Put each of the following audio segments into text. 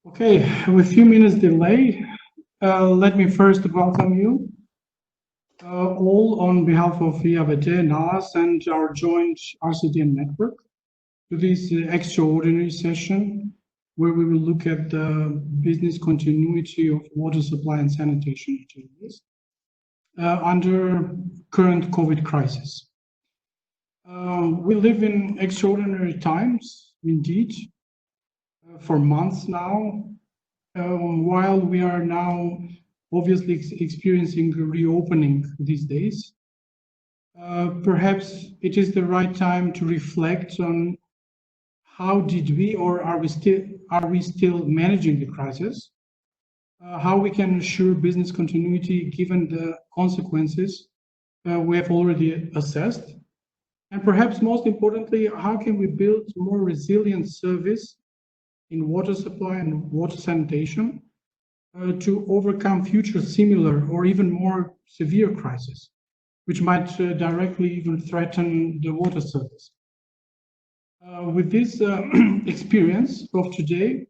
Okay, with a few minutes delay, let me first welcome you all on behalf of IAVT, NAS, and our joint RCDN network to this extraordinary session where we will look at the business continuity of water supply and sanitation activities under current COVID crisis. We live in extraordinary times, indeed, for months now, while we are now obviously experiencing a reopening these days. Perhaps it is the right time to reflect on how did we, or are we still managing the crisis? How we can ensure business continuity given the consequences we have already assessed, and perhaps most importantly, how can we build more resilient service in water supply and water sanitation to overcome future similar or even more severe crises, which might directly even threaten the water service. With this experience of today,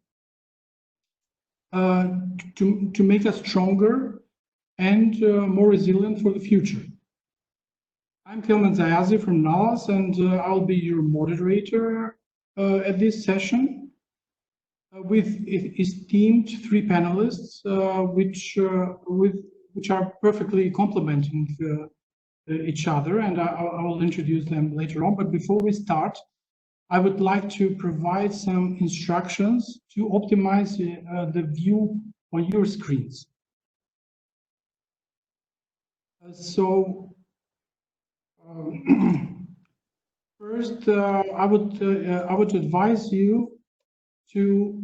to make us stronger and more resilient for the future. I'm Kelman Zayazi from NALAS, and I'll be your moderator at this session with esteemed three panelists, which are perfectly complementing each other, and I will introduce them later on. But before we start, I would like to provide some instructions to optimize the view on your screens. First, I would advise you to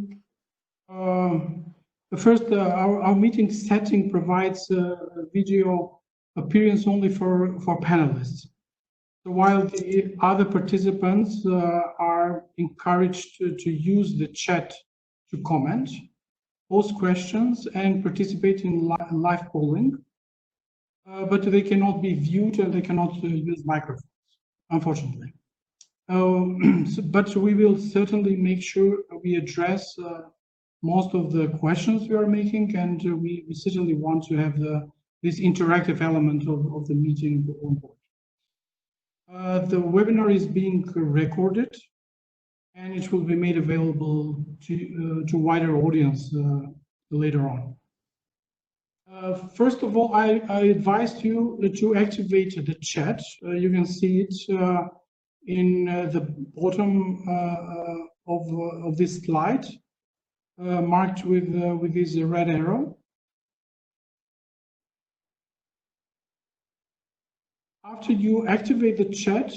first, our meeting setting provides a video appearance only for panelists. So while the other participants are encouraged to use the chat to comment, post questions, and participate in live polling, but they cannot be viewed and they cannot use microphones, unfortunately. But we will certainly make sure we address most of the questions we are making, and we certainly want to have this interactive element of the meeting on board. The webinar is being recorded, and it will be made available to wider audience later on. First of all, I advise you to activate the chat. You can see it in the bottom of this slide, marked with this red arrow. After you activate the chat,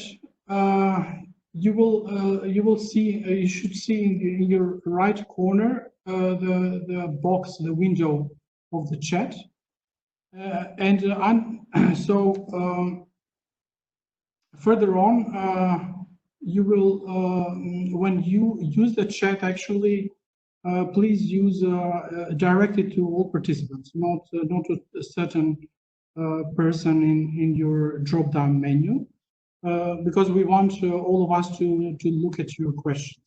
you should see in your right corner the box, the window of the chat, further on, you will, when you use the chat, actually, please use direct it to all participants, not to a certain person in your drop-down menu, because we want all of us to look at your questions.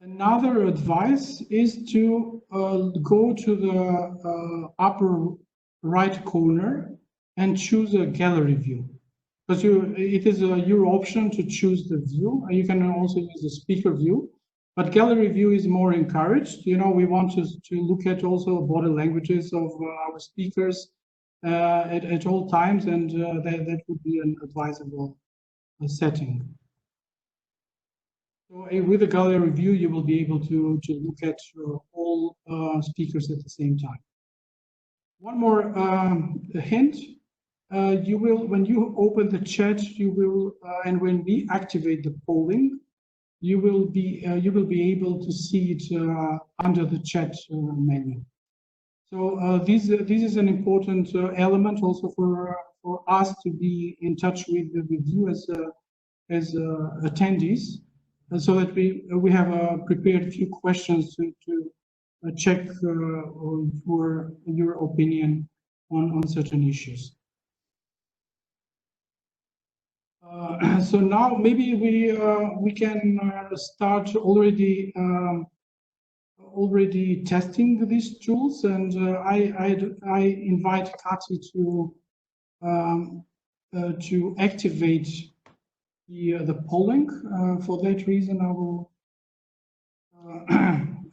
Another advice is to go to the upper right corner and choose a gallery view, because it is your option to choose the view. You can also use the speaker view, but gallery view is more encouraged. You know, we want to look at also body languages of our speakers at all times, and that would be an advisable setting. So with a gallery view, you will be able to look at all speakers at the same time. One more hint. You will, when you open the chat, you will, and when we activate the polling, you will be able to see it under the chat menu. So this is an important element also for us to be in touch with you as attendees, so that we have prepared a few questions to check for your opinion on certain issues. So now maybe we can start already testing these tools, and I invite Kati to activate the polling. For that reason, I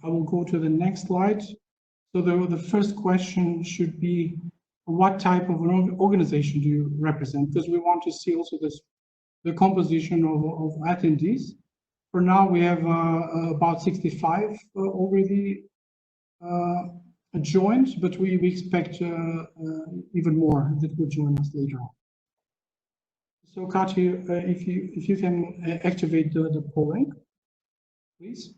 will go to the next slide. So the first question should be, what type of organization do you represent? Because we want to see also the composition of attendees. For now, we have about 65 already joined, but we expect even more that will join us later on. So, Kati, if you can activate the polling, please.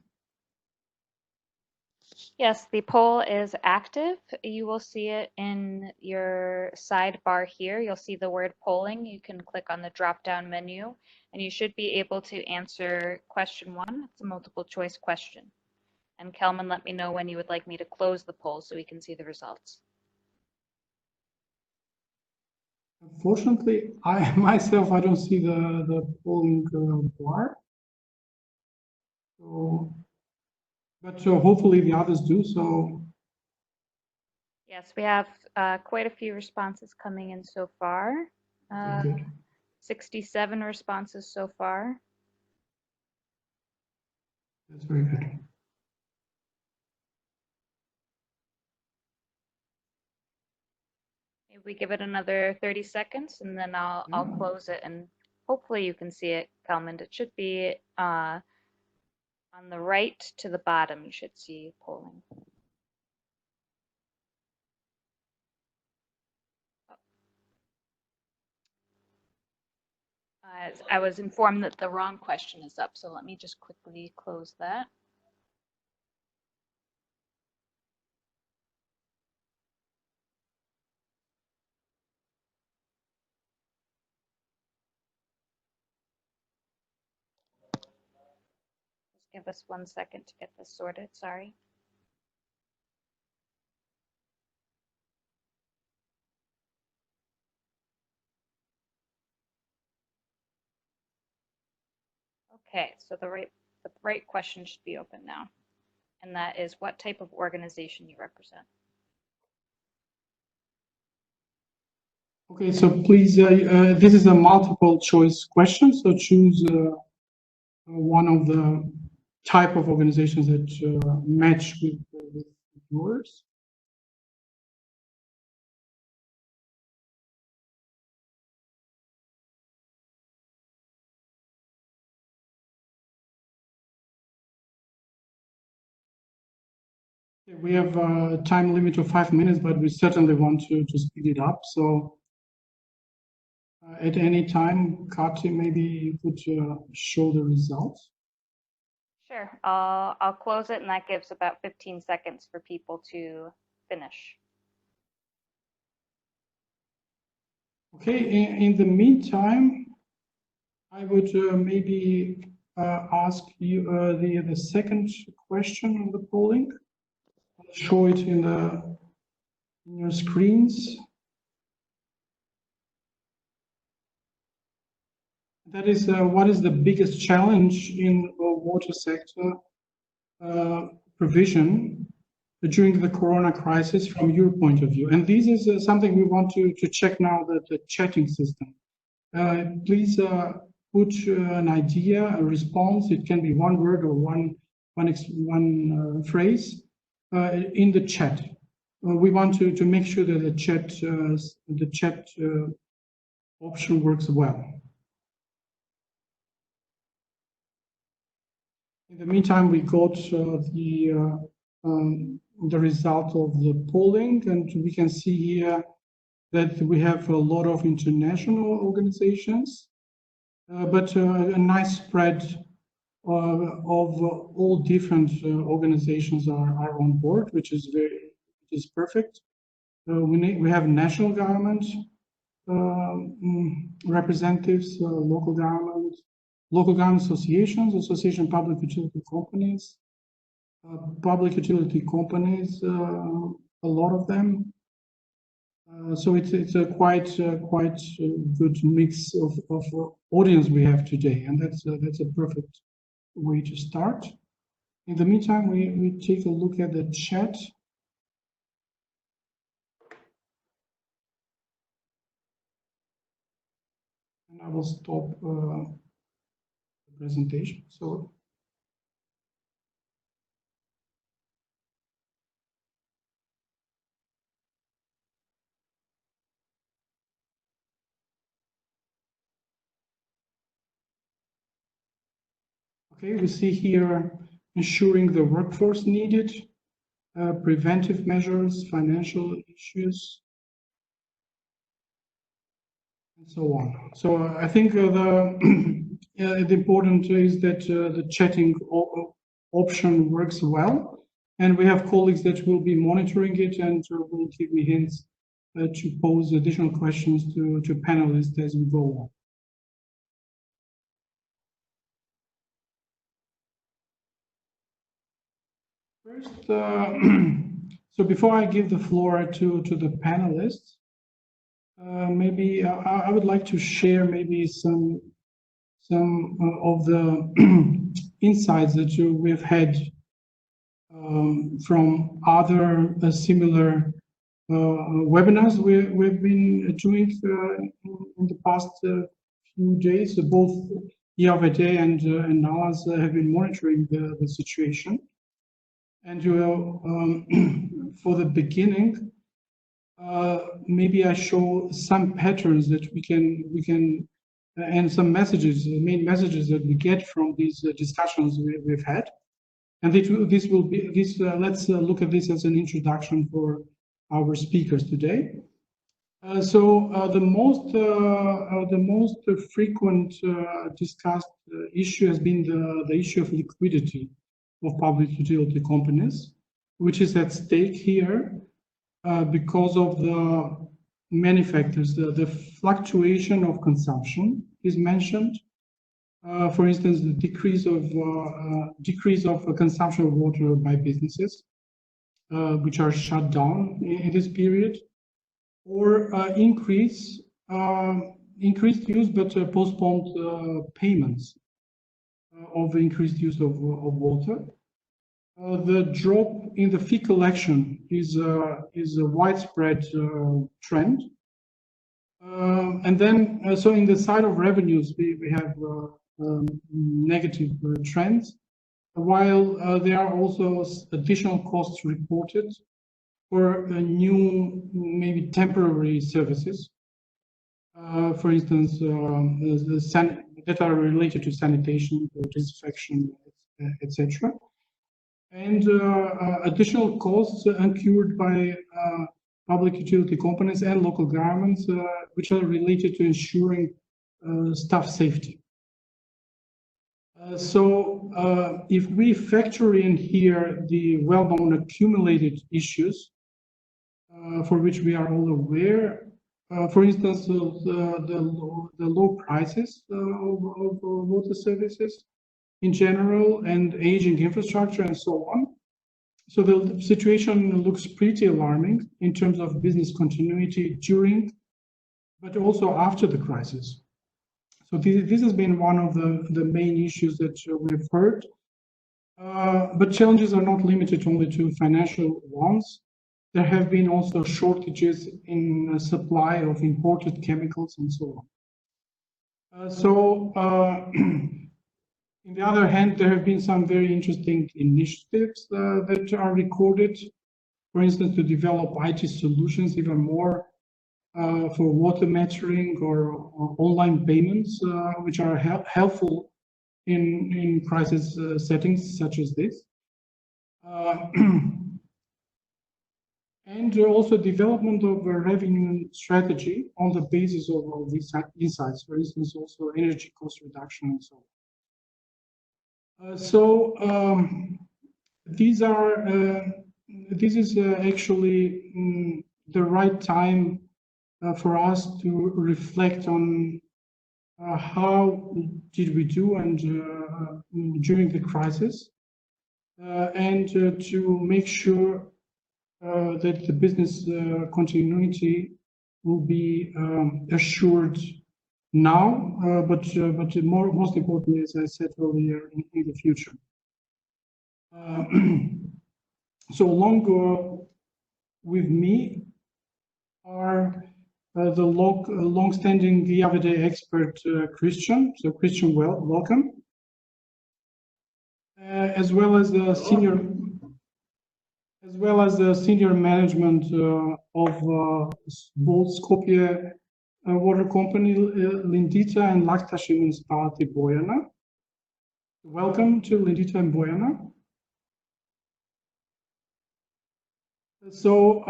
Yes, the poll is active. You will see it in your sidebar here. You'll see the word polling. You can click on the drop-down menu, and you should be able to answer question 1. It's a multiple choice question. And Kelman, let me know when you would like me to close the poll so we can see the results. Unfortunately, I myself don't see the polling bar. So, but hopefully the others do. So yes, we have quite a few responses coming in so far. 67 responses so far. That's very good. Maybe we give it another 30 seconds and then I'll close it, and hopefully you can see it, Kelman. It should be on the right to the bottom. You should see polling. I was informed that the wrong question is up, so let me just quickly close that. Just give us 1 second to get this sorted, sorry. Okay, so the right question should be open now, and that is what type of organization you represent. Okay, so please, this is a multiple choice question, so choose one of the type of organizations that match with yours. We have a time limit of 5 minutes, but we certainly want to speed it up. So at any time, Kati, maybe you could show the results. Sure, I'll close it, and that gives about 15 seconds for people to finish. Okay, in the meantime, I would maybe ask you the second question of the polling. I'll show it in your screens. That is, what is the biggest challenge in water sector provision during the corona crisis from your point of view? And this is something we want to check now, the chatting system. Please put an idea, a response. It can be one word or one phrase in the chat. We want to make sure that the chat option works well. In the meantime, we got the result of the polling, and we can see here that we have a lot of international organizations, but a nice spread of all different organizations are on board, which is perfect. We have national government representatives, local government associations, association of public utility companies, a lot of them. So it's a quite good mix of audience we have today, and that's a perfect way to start. In the meantime, we take a look at the chat. And I will stop the presentation. So okay, we see here ensuring the workforce needed, preventive measures, financial issues, and so on. So I think the important is that the chatting option works well, and we have colleagues that will be monitoring it and will give me hints to pose additional questions to panelists as we go on. First, so before I give the floor to the panelists, maybe I would like to share maybe some of the insights that we've had from other similar webinars we've been doing in the past few days. Both IAVD and NALAS have been monitoring the situation. And for the beginning, maybe I show some patterns that we can and some messages, main messages that we get from these discussions we've had. And this will be this. Let's look at this as an introduction for our speakers today. The most frequent discussed issue has been the issue of liquidity of public utility companies, which is at stake here because of the many factors. The fluctuation of consumption is mentioned. For instance, the decrease of consumption of water by businesses, which are shut down in this period, or increased use but postponed payments of increased use of water. The drop in the fee collection is a widespread trend. And then, so in the side of revenues, we have negative trends, while there are also additional costs reported for new, maybe temporary services. For instance, that are related to sanitation, disinfection, etc. And additional costs incurred by public utility companies and local governments, which are related to ensuring staff safety. If we factor in here the well-known accumulated issues for which we are all aware, for instance, the low prices of water services in general and aging infrastructure and so on. So the situation looks pretty alarming in terms of business continuity during, but also after the crisis. So this has been one of the main issues that we've heard. But challenges are not limited only to financial ones. There have been also shortages in supply of imported chemicals and so on. On the other hand, there have been some very interesting initiatives that are recorded, for instance, to develop IT solutions even more for water metering or online payments, which are helpful in crisis settings such as this. And also development of a revenue strategy on the basis of these insights, for instance, also energy cost reduction and so on. This is actually the right time for us to reflect on how did we do and during the crisis, and to make sure that the business continuity will be assured now, but most importantly, as I said earlier, in the future. So along with me are the long-standing IAVD expert Christian. So Christian, welcome. As well as the senior management of both Skopje water company Lindita and Laktash Municipality Bojana. Welcome to Lindita and Bojana. So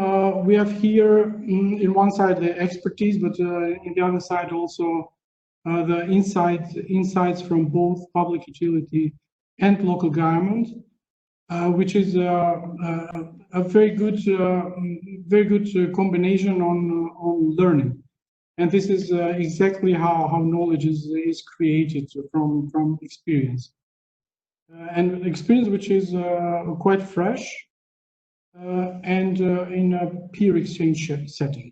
we have here in one side the expertise, but in the other side also the insights from both public utility and local government, which is a very good combination on learning. And this is exactly how knowledge is created from experience, and experience which is quite fresh. And in a peer exchange setting.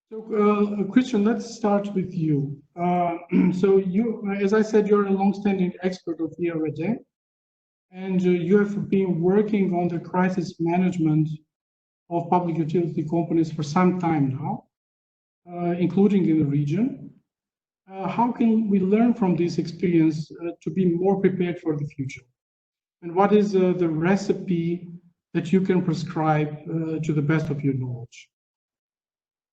So, Christian, let's start with you. So you, as I said, you're a long-standing expert of IAVD, and you have been working on the crisis management of public utility companies for some time now, including in the region. How can we learn from this experience to be more prepared for the future? And what is the recipe that you can prescribe to the best of your knowledge?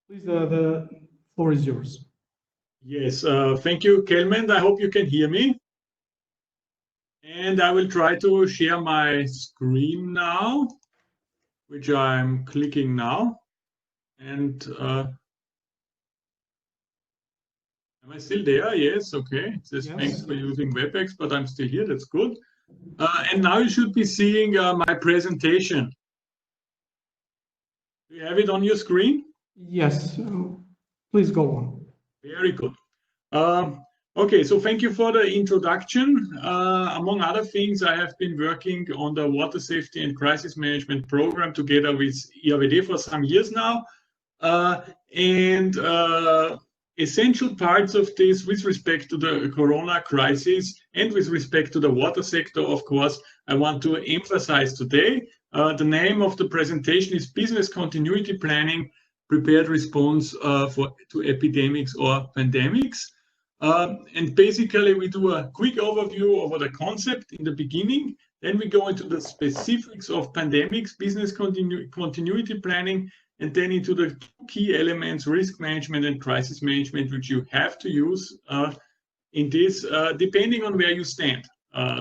Please, the floor is yours. Yes, thank you, Kelman. I hope you can hear me. And I will try to share my screen now, which I'm clicking now. And am I still there? Yes, okay. It says yes. Thanks for using WebEx, but I'm still here. That's good. And now you should be seeing my presentation. Do you have it on your screen? Yes. Please go on. Very good. Okay, so thank you for the introduction. Among other things, I have been working on the water safety and crisis management program together with IAVD for some years now. Essential parts of this with respect to the corona crisis and with respect to the water sector, of course, I want to emphasize today. The name of the presentation is Business Continuity Planning, Prepared Response to Epidemics or Pandemics. And basically, we do a quick overview over the concept in the beginning. Then we go into the specifics of pandemics, business continuity planning, and then into the key elements, risk management and crisis management, which you have to use in this, depending on where you stand.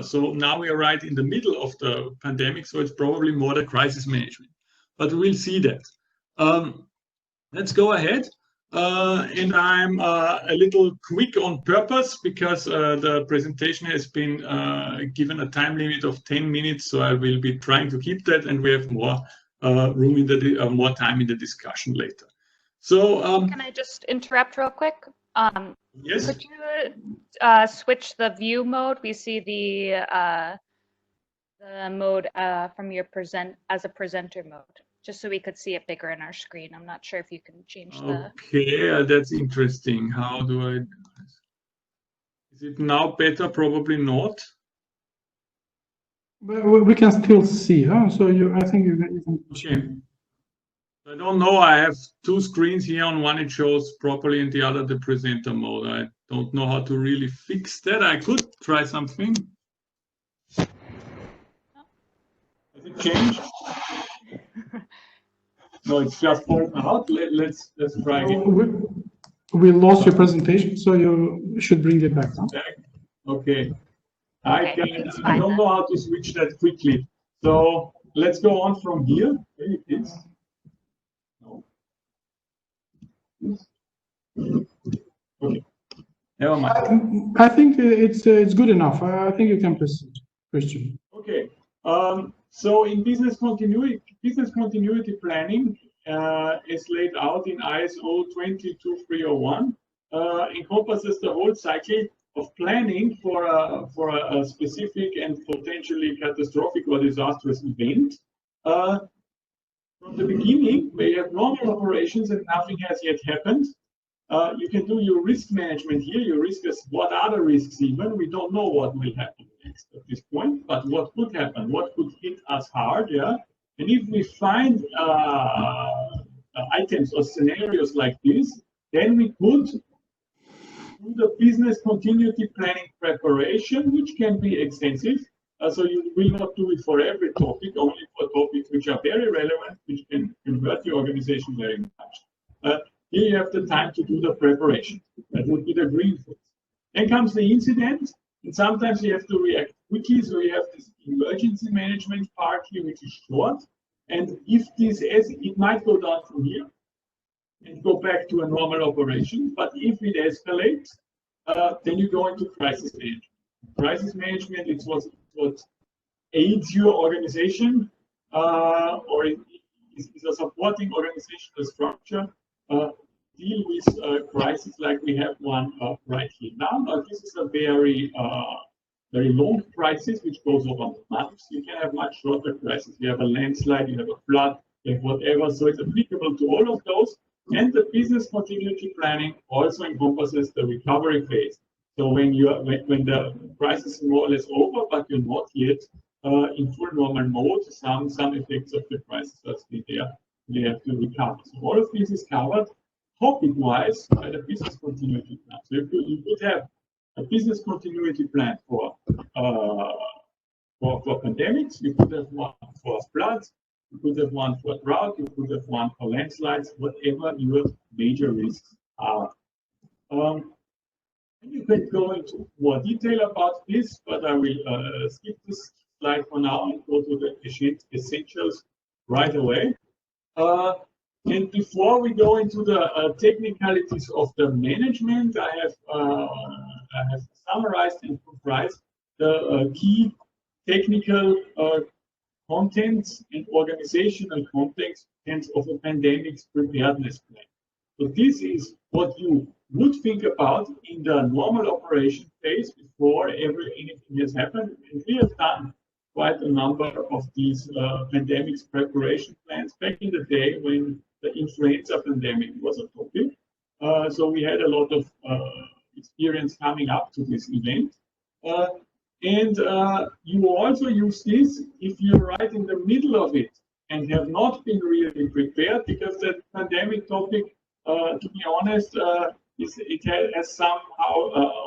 So now we are right in the middle of the pandemic, so it's probably more the crisis management. But we'll see that. Let's go ahead. And I'm a little quick on purpose because the presentation has been given a time limit of 10 minutes, so I will be trying to keep that, and we have more room in the more time in the discussion later. So can I just interrupt real quick? Yes. Could you switch the view mode? We see the mode from your as a presenter mode, just so we could see it bigger in our screen. I'm not sure if you can change the. Okay, that's interesting. How do I? Is it now better? Probably not. But we can still see, huh? So I think you can. Okay. I don't know. I have two screens here. On one it shows properly, and the other the presenter mode. I don't know how to really fix that. I could try something. Has it changed? No, it's just fallen out. Let's try again. We lost your presentation, so you should bring it back. Huh? Okay. I don't know how to switch that quickly. So let's go on from here. Okay, please. No. Okay. Never mind. I think it's good enough. I think you can proceed, Christian. Okay. So in business continuity planning, as laid out in ISO 22301, encompasses the whole cycle of planning for a specific and potentially catastrophic or disastrous event, from from the beginning, where you have normal operations and nothing has yet happened, you can do your risk management here. Your risk is what are the risks even? We don't know what will happen next at this point, but what could happen? What could hit us hard? Yeah. And if we find items or scenarios like this, then we could do the business continuity planning preparation, which can be extensive. So you will not do it for every topic, only for topics which are very relevant, which can convert your organization very much. Here you have the time to do the preparation. That would be the green phase. Then comes the incident, and sometimes you have to react quickly. So you have this emergency management part here, which is short. And if this is, it might go down from here and go back to a normal operation. But if it escalates, then you go into crisis management. Crisis management is what aids your organization, or it is a supporting organizational structure. Deal with crises like we have one right here now. Now, this is a very long crisis which goes over months. You can have much shorter crises. You have a landslide, you have a flood, you have whatever. So it's applicable to all of those. And the business continuity planning also encompasses the recovery phase. So when the crisis is more or less over, but you're not yet in full normal mode, some effects of the crisis are still there. You have to recover. So all of this is covered topic-wise by the business continuity plan. So you could have a business continuity plan for pandemics. You could have one for floods. You could have one for drought. You could have one for landslides. Whatever your major risks are. You can go into more detail about this, but I will skip this slide for now and go to the essentials right away. And before we go into the technicalities of the management, I have summarized and comprised the key technical contents and organizational contents of a pandemics preparedness plan. So this is what you would think about in the normal operation phase before anything has happened. And we have done quite a number of these pandemics preparation plans back in the day when the influenza pandemic was a topic. So we had a lot of experience coming up to this event. And you also use this if you're right in the middle of it and have not been really prepared, because the pandemic topic, to be honest, it has somehow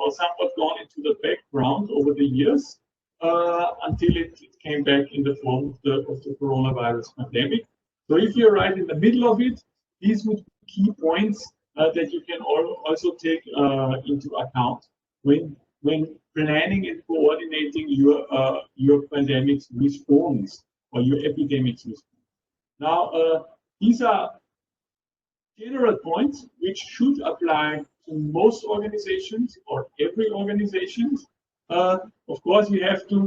or somewhat gone into the background over the years until it came back in the form of the coronavirus pandemic. So if you're right in the middle of it, these would be key points that you can also take into account when planning and coordinating your pandemics response or your epidemics response. Now, these are general points which should apply to most organizations or every organization. Of course, you have to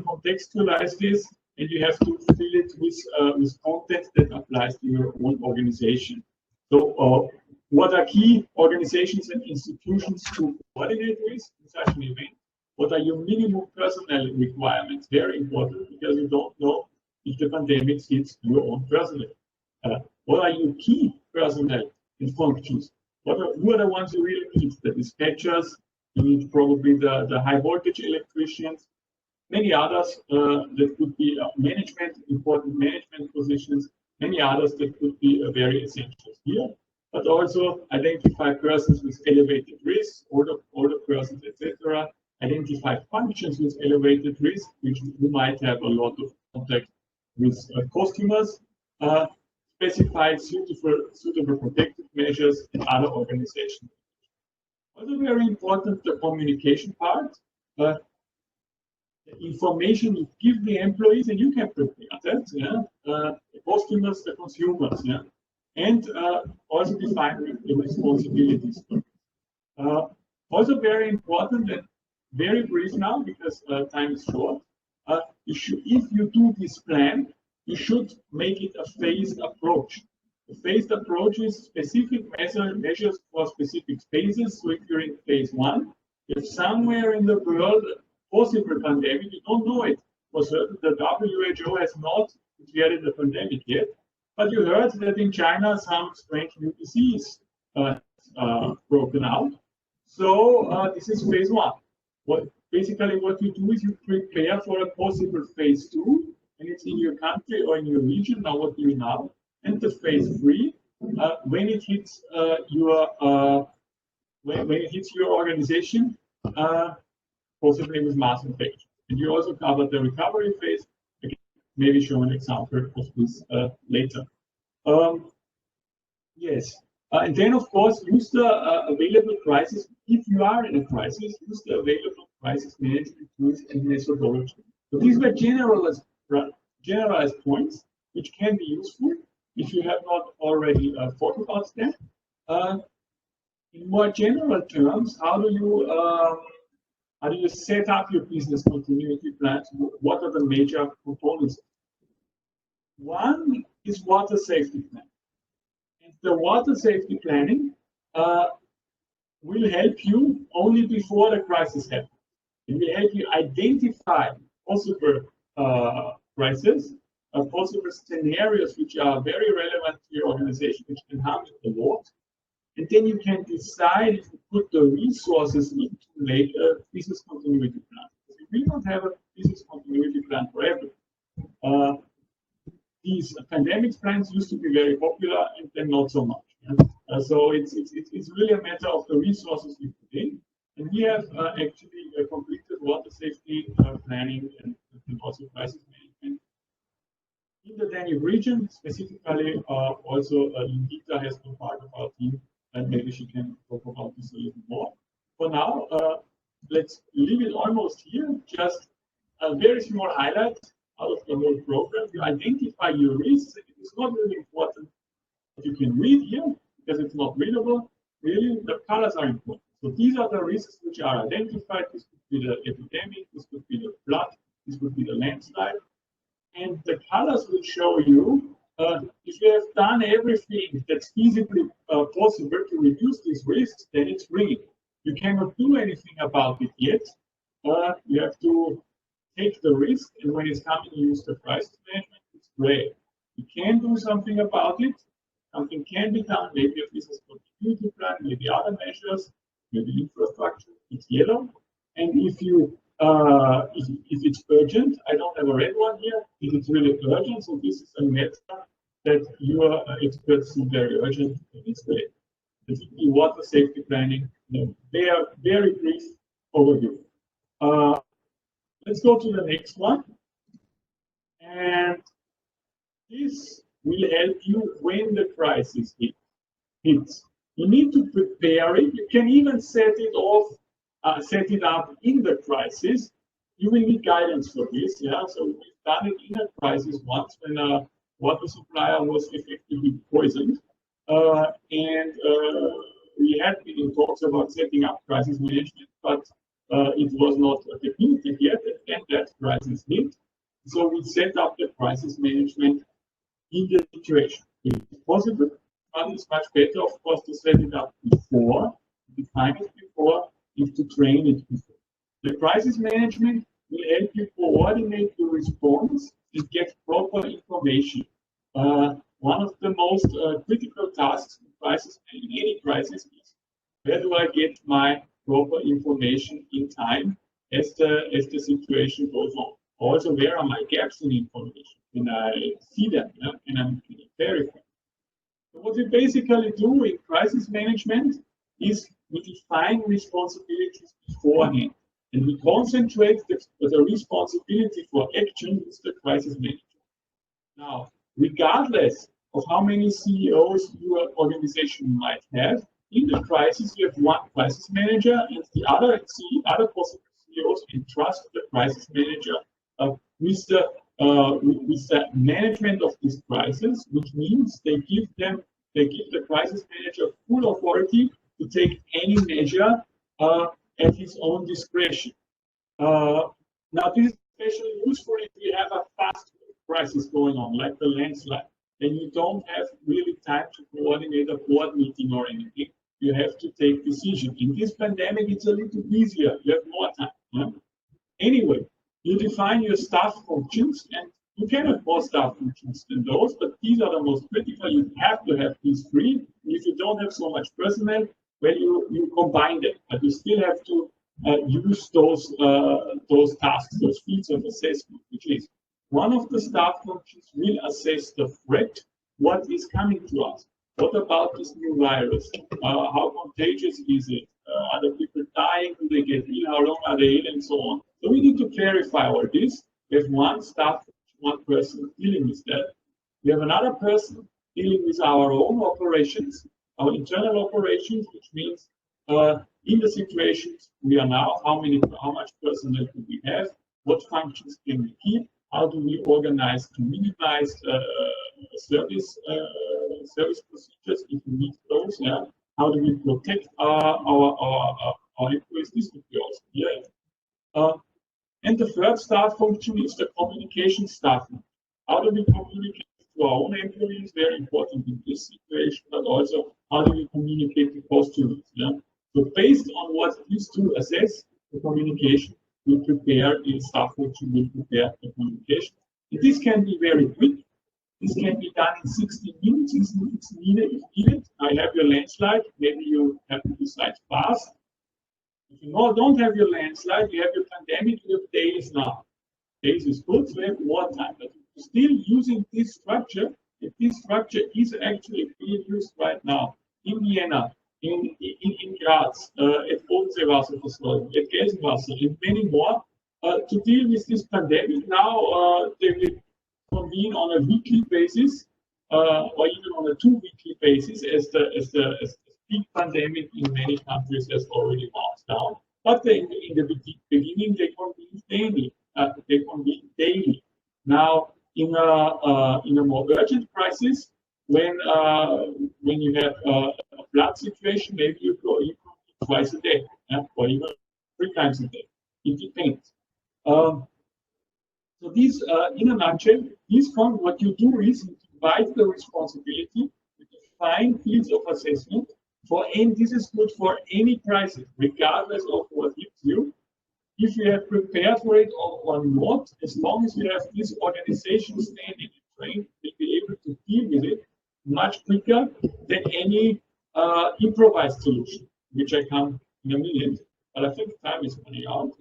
contextualize this, and you have to fill it with content that applies to your own organization. So, what are key organizations and institutions to coordinate with in such an event? What are your minimum personnel requirements? Very important, because you don't know if the pandemic hits your own personnel. What are your key personnel and functions? Who are the ones you really need? The dispatchers, you need probably the high voltage electricians, many others that could be important management positions, many others that could be very essential here. But also identify persons with elevated risk, older persons, etc. Identify functions with elevated risk, which you might have a lot of contact with customers. Specify suitable protective measures and other organizations. Also very important, the communication part. The information you give the employees, and you can prepare that, the customers, the consumers, and also define the responsibilities. Also very important and very brief now, because time is short. If you do this plan, you should make it a phased approach. A phased approach is specific measures for specific phases. So if you're in phase 1, if somewhere in the world possible pandemic, you don't know it for certain. The WHO has not declared it a pandemic yet, But you heard that in China some strange new disease broken out. So this is phase 1. Basically what you do is you prepare for a possible phase 2, and it's in your country or in your region. Now what do you now? And the phase 3, when it hits when it hits your organization, possibly with mass infection. And you also cover the recovery phase. Again, maybe show an example of this later. Yes. And then, of course, use the available crisis. If you are in a crisis, use the available crisis management tools and methodology. So these were generalized points, which can be useful if you have not already thought about them. In more general terms, how do you set up your business continuity plans? What are the major components? One is water safety plan. And the water safety planning will help you only before the crisis happens. It will help you identify possible crises, possible scenarios which are very relevant to your organization, which can happen a lot. And then you can decide if you put the resources into later business continuity plan. If you will not have a business continuity plan for everything. These pandemic plans used to be very popular, and then not so much. Yeah? So it's really a matter of the resources you put in. And we have actually completed water safety planning and also crisis management in the Danube region. Specifically, also Lindita has been part of our team, and maybe she can talk about this a little more. For now, let's leave it almost here. Just a very small highlight out of the whole program. You identify your risks. It is not really important that you can read here because it's not readable. Really, the colors are important. So these are the risks which are identified. This could be the epidemic, this could be the flood, this could be the landslide. And the colors will show you if you have done everything that's feasibly possible to reduce these risks, then it's green. You cannot do anything about it yet. You have to take the risk, and when it's coming, use the crisis management. It's gray. You can do something about it. Something can be done. Maybe a business continuity plan, maybe other measures, maybe infrastructure. It's yellow. And if you if it's urgent, I don't have a red one here. If it's really urgent, so this is a matter that your experts see very urgent. It's red. It's the water safety planning. Very brief overview. Let's go to the next one. And this will help you when the crisis hits. You need to prepare it. You can even set it up in the crisis. You will need guidance for this. Yeah, so we've done it in a crisis once when a water supplier was effectively poisoned, and we had been in talks about setting up crisis management, but it was not definitive yet, and that crisis hit. So we set up the crisis management in the situation. It is possible, but it's much better, of course, to set it up before, define it before, and to train it before. The crisis management will help you coordinate your response and get proper information. One of the most critical tasks in any crisis is where do I get my proper information in time as the situation goes on. Also, where are my gaps in information? Can I see them? Yeah? Can I verify? So what we basically do in crisis management is we define responsibilities beforehand, and we concentrate the responsibility for action is the crisis manager. Now, regardless of how many CEOs your organization might have, in the crisis, you have one crisis manager, and the other possible CEOs entrust the crisis manager with the management of this crisis, which means they give the crisis manager full authority to take any measure at his own discretion. Now, this is especially useful if you have a fast crisis going on, like the landslide. Then you don't have really time to coordinate a board meeting or anything. You have to take decisions. In this pandemic, it's a little easier. You have more time. Yeah? Anyway, you define your staff functions, and You can have more staff functions than those, but these are the most critical. You have to have these three. If you don't have so much personnel, well, you combine them, but you still have to use those tasks, those fields of assessment, which is one of the staff functions will assess the threat, what is coming to us. What about this new virus? How contagious is it? Are the people dying? Do they get ill? How long are they ill? And so on. So we need to clarify all this. We have one staff, one person dealing with that. We have another person dealing with our own operations, our internal operations, which means in the situations we are now, how much personnel do we have? What functions can we keep? How do we organize to minimize service procedures if we need those? Yeah. How do we protect our employees? This would be also here. And the third staff function is the communication staff. How do we communicate to our own employees? Very important in this situation, but also how do we communicate to customers? Yeah. So based on what these two assess, the communication will prepare, the staff function will prepare the communication. And this can be very quick. This can be done in 60 minutes if needed. I have your landslide. Maybe you have to decide fast. If you don't have your landslide, you have your pandemic, you have days now. Days is good, so you have more time. But still using this structure, if this structure is actually being used right now in Vienna, in Graz, at Bodensee-Wasserversorgung, at Gelsenwasser, and many more, to deal with this pandemic. Now they will convene on a weekly basis, or even on a 2-weekly basis, as the peak pandemic in many countries has already wound down. But in the beginning, they convene daily. Now, in a more urgent crisis, when you have a flood situation, maybe you go twice a day, or even 3 times a day. It depends. So these, in a nutshell, what you do is you divide the responsibility, you define fields of assessment and this is good for any crisis, regardless of what hits you. If you have prepared for it or not, as long as you have this organization standing and trained, you'll be able to deal with it much quicker than any improvised solution, which I come in a minute. But I think time is running out.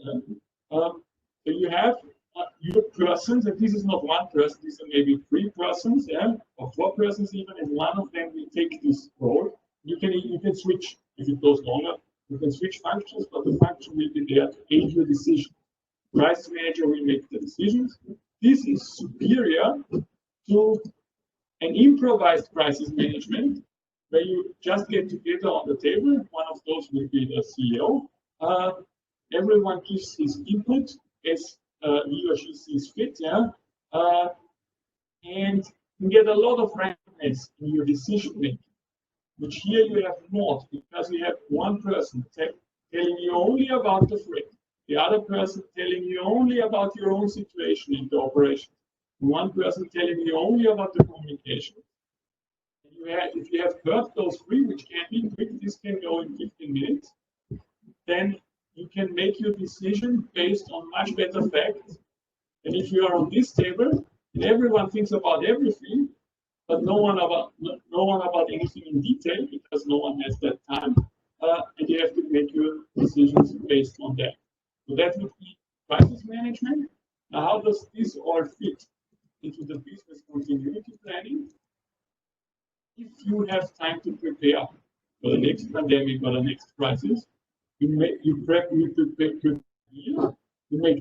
So you have your persons, and this is not one person, these are maybe 3 persons, or 4 persons even, and one of them will take this role. You can switch if it goes longer. You can switch functions, but the function will be there to aid your decision. Crisis manager will make the decisions. This is superior to an improvised crisis management, where you just get together on the table. One of those will be the CEO. Everyone gives his input as he or she sees fit, and you get a lot of randomness in your decision making, which here you have not, because you have one person telling you only about the threat, the other person telling you only about your own situation in the operation, one person telling you only about the communication. If you have heard those 3, which can be quick, this can go in 15 minutes, then you can make your decision based on much better facts. And if you are on this table, and everyone thinks about everything, but no one about anything in detail, because no one has that time, and you have to make your decisions based on that. So that would be crisis management. Now, how does this all fit into the business continuity planning? If you have time to prepare for the next pandemic or the next crisis, you make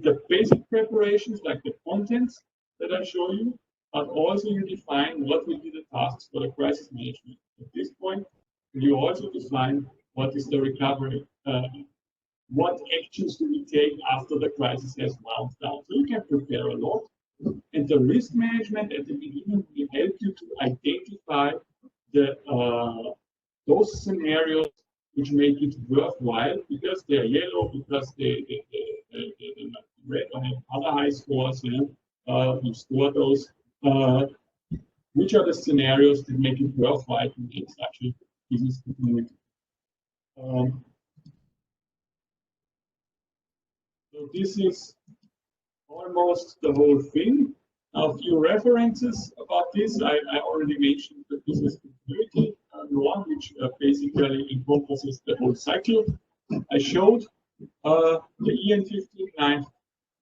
the basic preparations like the contents that I show you, but also you define what will be the tasks for the crisis management. At this point, you also define what is the recovery, what actions do we take after the crisis has wound down. So you can prepare a lot. And the risk management at the beginning will help you to identify those scenarios which make it worthwhile, because they're yellow, because they red or have other high scores. You score those. Which are the scenarios that make it worthwhile to make such a business continuity? So this is almost the whole thing. A few references about this. I already mentioned the business continuity law, which basically encompasses the whole cycle. I showed the EN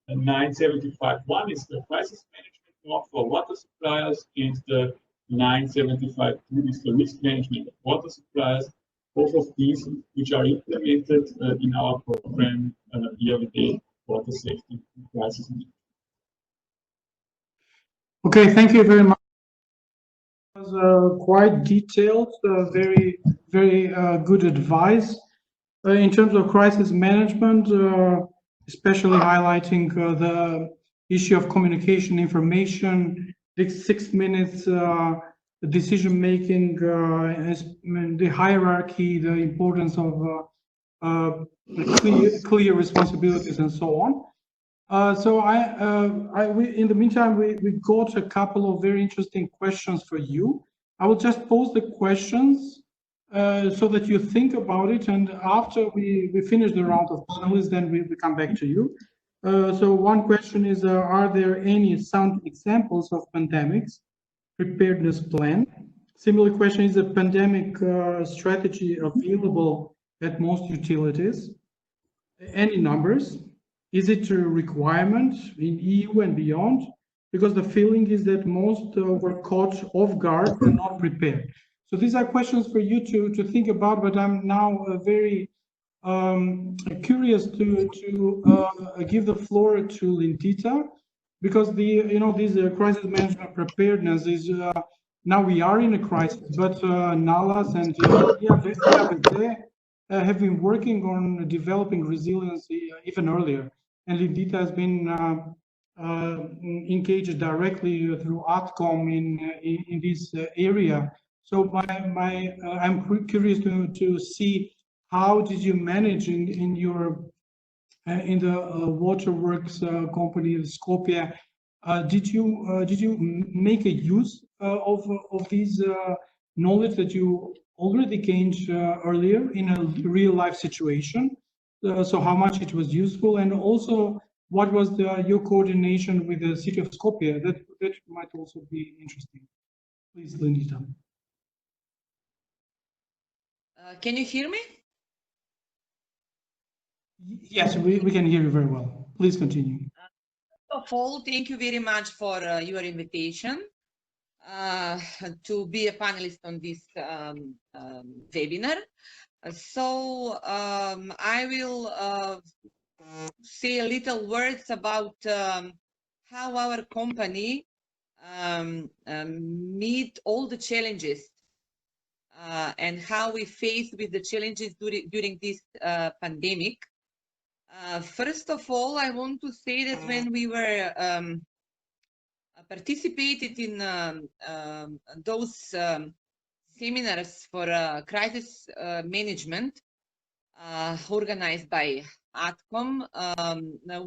15975.1 is the crisis management law for water suppliers, and the 975.2 is the risk management of water suppliers. Both of these, which are implemented in our program here with the water safety crisis management. Okay, thank you very much. It was quite detailed, very good advice in terms of crisis management, especially highlighting the issue of communication, information, the 6 minutes decision making, the hierarchy, the importance of clear responsibilities, and so on. So in the meantime, we got a couple of very interesting questions for you. I will just pose the questions so that you think about it, and after we finish the round of panelists, then we come back to you. So one question is, are there any sound examples of pandemics preparedness plan? Similar question, is a pandemic strategy available at most utilities? Any numbers? Is it a requirement in EU and beyond? Because the feeling is that most were caught off guard and not prepared. So these are questions for you to think about, but I'm now very curious to give the floor to Lindita, because this crisis management preparedness is now we are in a crisis, but NALAS and have been working on developing resiliency even earlier, and Lindita has been engaged directly through ATCOM in this area. So I'm curious to see, how did you manage in the waterworks company Skopje? Did you make a use of this knowledge that you already gained earlier in a real life situation? So how much it was useful, and also what was your coordination with the city of Skopje? That might also be interesting. Please, Lindita. Can you hear me? Yes, we can hear you very well. Please continue. First of all, thank you very much for your invitation to be a panelist on this webinar. So I will say a little words about how our company meet all the challenges and how we face with the challenges during this pandemic. First of all, I want to say that when we were participated in those seminars for crisis management organized by ATCOM,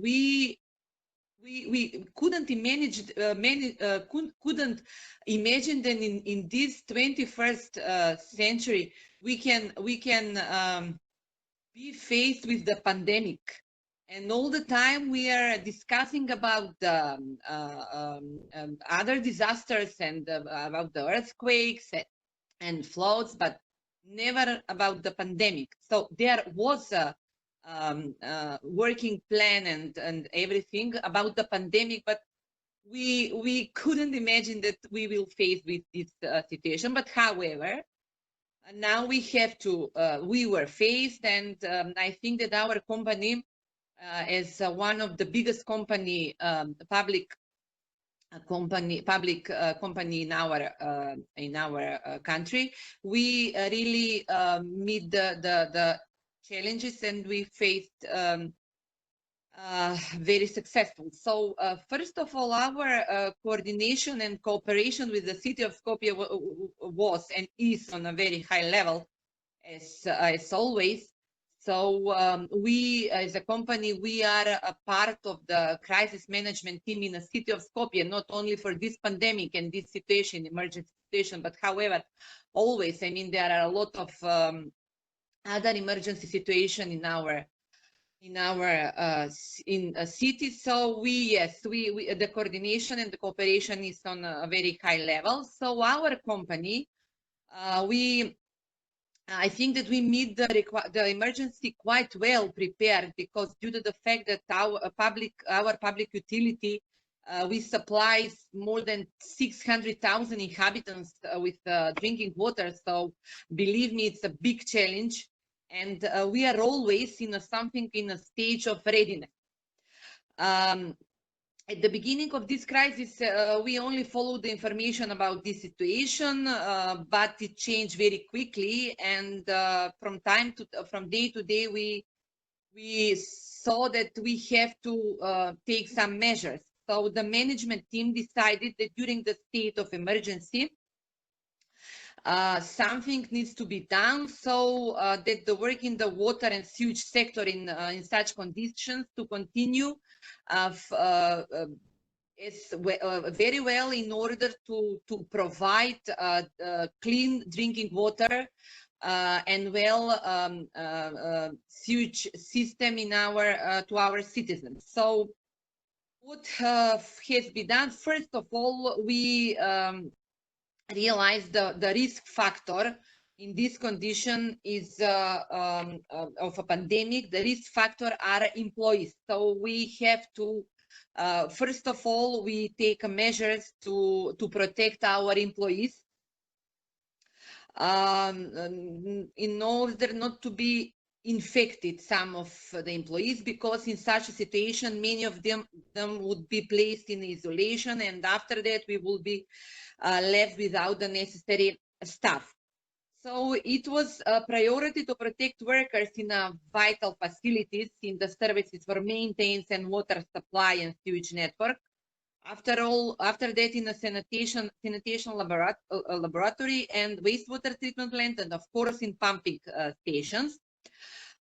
we couldn't imagine that in this 21st century we can be faced with the pandemic, and all the time we are discussing about other disasters and about the earthquakes and floods, but never about the pandemic. So there was a working plan and everything about the pandemic, but we couldn't imagine that we will face with this situation. But however, now we have to, we were faced, and I think that our company, as one of the biggest company, public company in our country, we really meet the challenges, and we faced very successful. So first of all, our coordination and cooperation with the city of Skopje was and is on a very high level, as always. So we, as a company, we are a part of the crisis management team in the city of Skopje, not only for this pandemic and this situation, emergency situation, but however, always. I mean, there are a lot of other emergency situation in our city. So we the coordination and the cooperation is on a very high level. So our company, I think that we meet the emergency quite well prepared, because due to the fact that our public utility, we supply more than 600,000 inhabitants with drinking water. So believe me, it's a big challenge, and we are always in a stage of readiness. At the beginning of this crisis, we only followed the information about this situation, but it changed very quickly. And from day to day, we saw that we have to take some measures. So the management team decided that during the state of emergency, something needs to be done, so that the work in the water and sewage sector in such conditions to continue very well, in order to provide clean drinking water and sewage system in to our citizens. So what has been done? First of all, we realize the risk factor in this condition is of a pandemic. The risk factor are employees. So we have to, first of all, we take measures to protect our employees in order not to be infected, some of the employees, because in such a situation, many of them would be placed in isolation, and after that we will be left without the necessary staff. So it was a priority to protect workers in vital facilities in the services for maintenance and water supply and sewage network. After that, in a sanitation laboratory and wastewater treatment plant, and of course in pumping stations.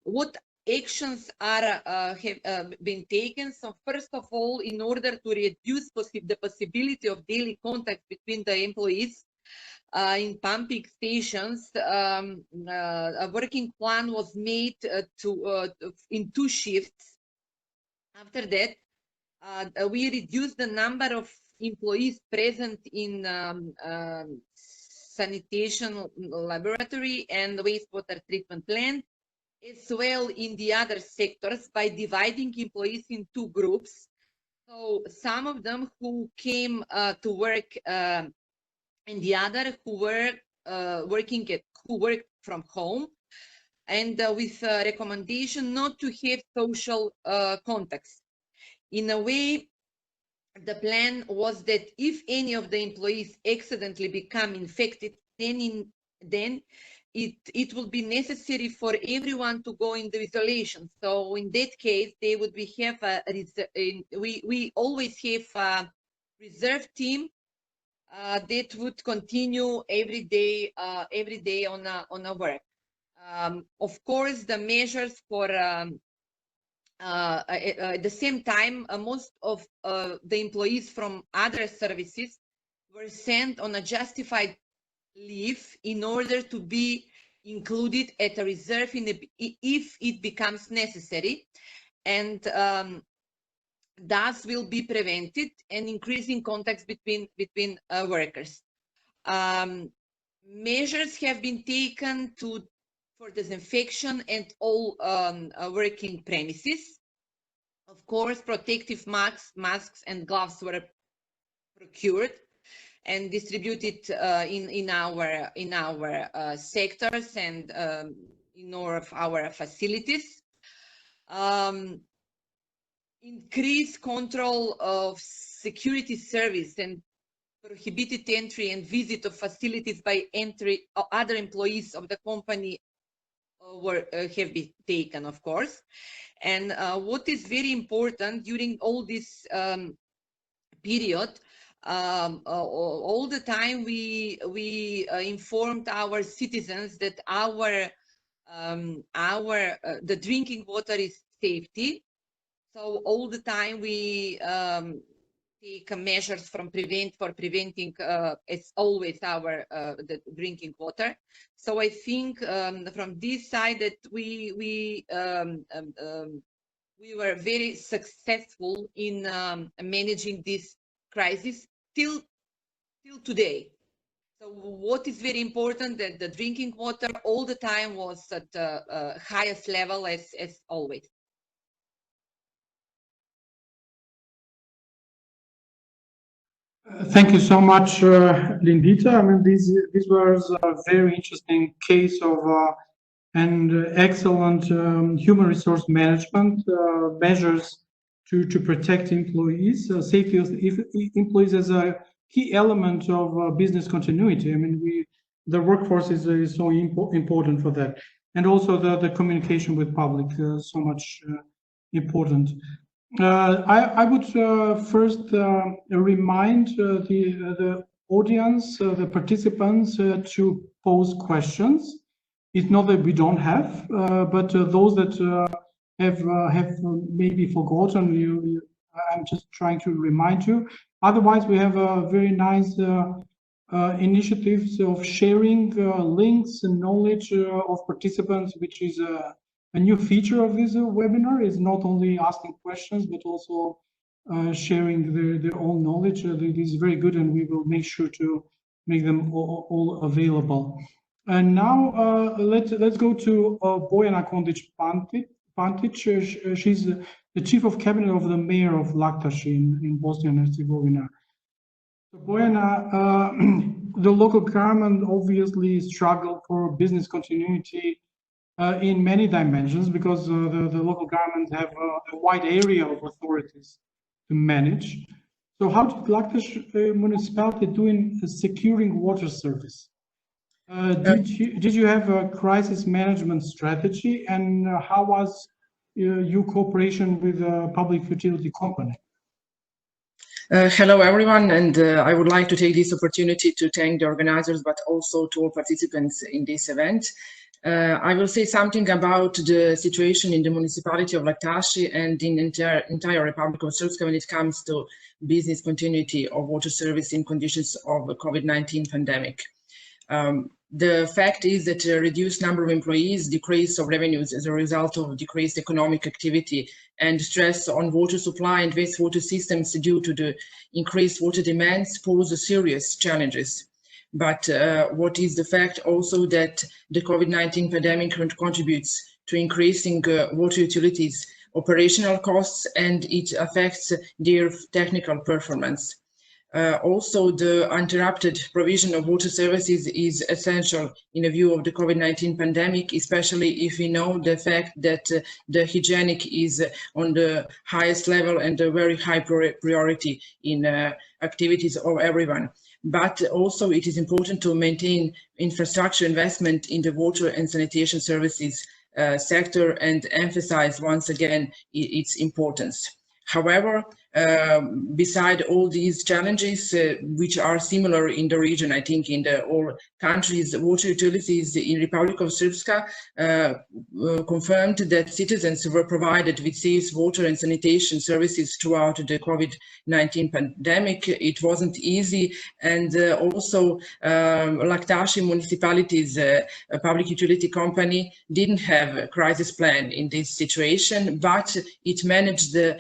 What actions have been taken? So first of all, in order to reduce the possibility of daily contact between the employees in pumping stations, a working plan was made in 2 shifts. After that, we reduced the number of employees present in sanitation laboratory and wastewater treatment plant, as well in the other sectors, by dividing employees in 2 groups. So some of them who came to work, and the other who were who worked from home, and with a recommendation not to have social contacts. In a way, the plan was that if any of the employees accidentally become infected, then it will be necessary for everyone to go into isolation. So in that case, they would we always have a reserve team that would continue every day on a work. Of course, the measures for at the same time, most of the employees from other services were sent on a justified leave in order to be included at a reserve if it becomes necessary, and thus will be prevented and increasing contacts between workers. Measures have been taken for disinfection and all working premises. Of course, protective masks and gloves were procured and distributed in our sectors and in all of our facilities. Increased control of security service and prohibited entry and visit of facilities by other employees of the company have been taken, of course. And what is very important during all this period, all the time we informed our citizens that the drinking water is safety. So all the time we take measures for preventing, as always, the drinking water. So I think from this side that we we were very successful in managing this crisis till today. So what is very important, that the drinking water all the time was at the highest level as always. Thank you so much, Lindita. I mean, this was a very interesting case of and excellent human resource management measures to protect employees. Safety of employees as a key element of business continuity. I mean, the workforce is so important for that, and also the communication with public so much important. I would first remind the audience, the participants, to pose questions. It's not that we don't have, but those that have maybe forgotten, I'm just trying to remind you. Otherwise, we have a very nice initiatives of sharing links and knowledge of participants, which is a new feature of this webinar. Is not only asking questions, but also sharing their own knowledge. This is very good, and we will make sure to make them all available. And now let's go to Bojana Kondic-Pantic. She's the chief of cabinet of the mayor of Laktaši in Bosnia and Herzegovina. So Bojana, the local government obviously struggled for business continuity in many dimensions, because the local governments have a wide area of authorities to manage. So how did Laktaš municipality do in securing water service? Did you have a crisis management strategy, and how was your cooperation with a public utility company? Hello everyone, and I would like to take this opportunity to thank the organizers, but also to all participants in this event. I will say something about the situation in the municipality of Laktaši and in entire Republic of Srpska when it comes to business continuity of water service in conditions of the COVID-19 pandemic. The fact is that a reduced number of employees, decrease of revenues as a result of decreased economic activity, and stress on water supply and wastewater systems due to the increased water demands pose serious challenges. But what is the fact also that the COVID-19 pandemic contributes to increasing water utilities operational costs, and it affects their technical performance. Also, the uninterrupted provision of water services is essential in a view of the COVID-19 pandemic, especially if we know the fact that the hygienic is on the highest level and a very high priority in activities of everyone. But also it is important to maintain infrastructure investment in the water and sanitation services sector and emphasize once again its importance. However, beside all these challenges, which are similar in the region, I think in all countries, water utilities in Republic of Srpska confirmed that citizens were provided with safe water and sanitation services throughout the COVID-19 pandemic. It wasn't easy, and also Laktaši municipality's public utility company didn't have a crisis plan in this situation, but it managed the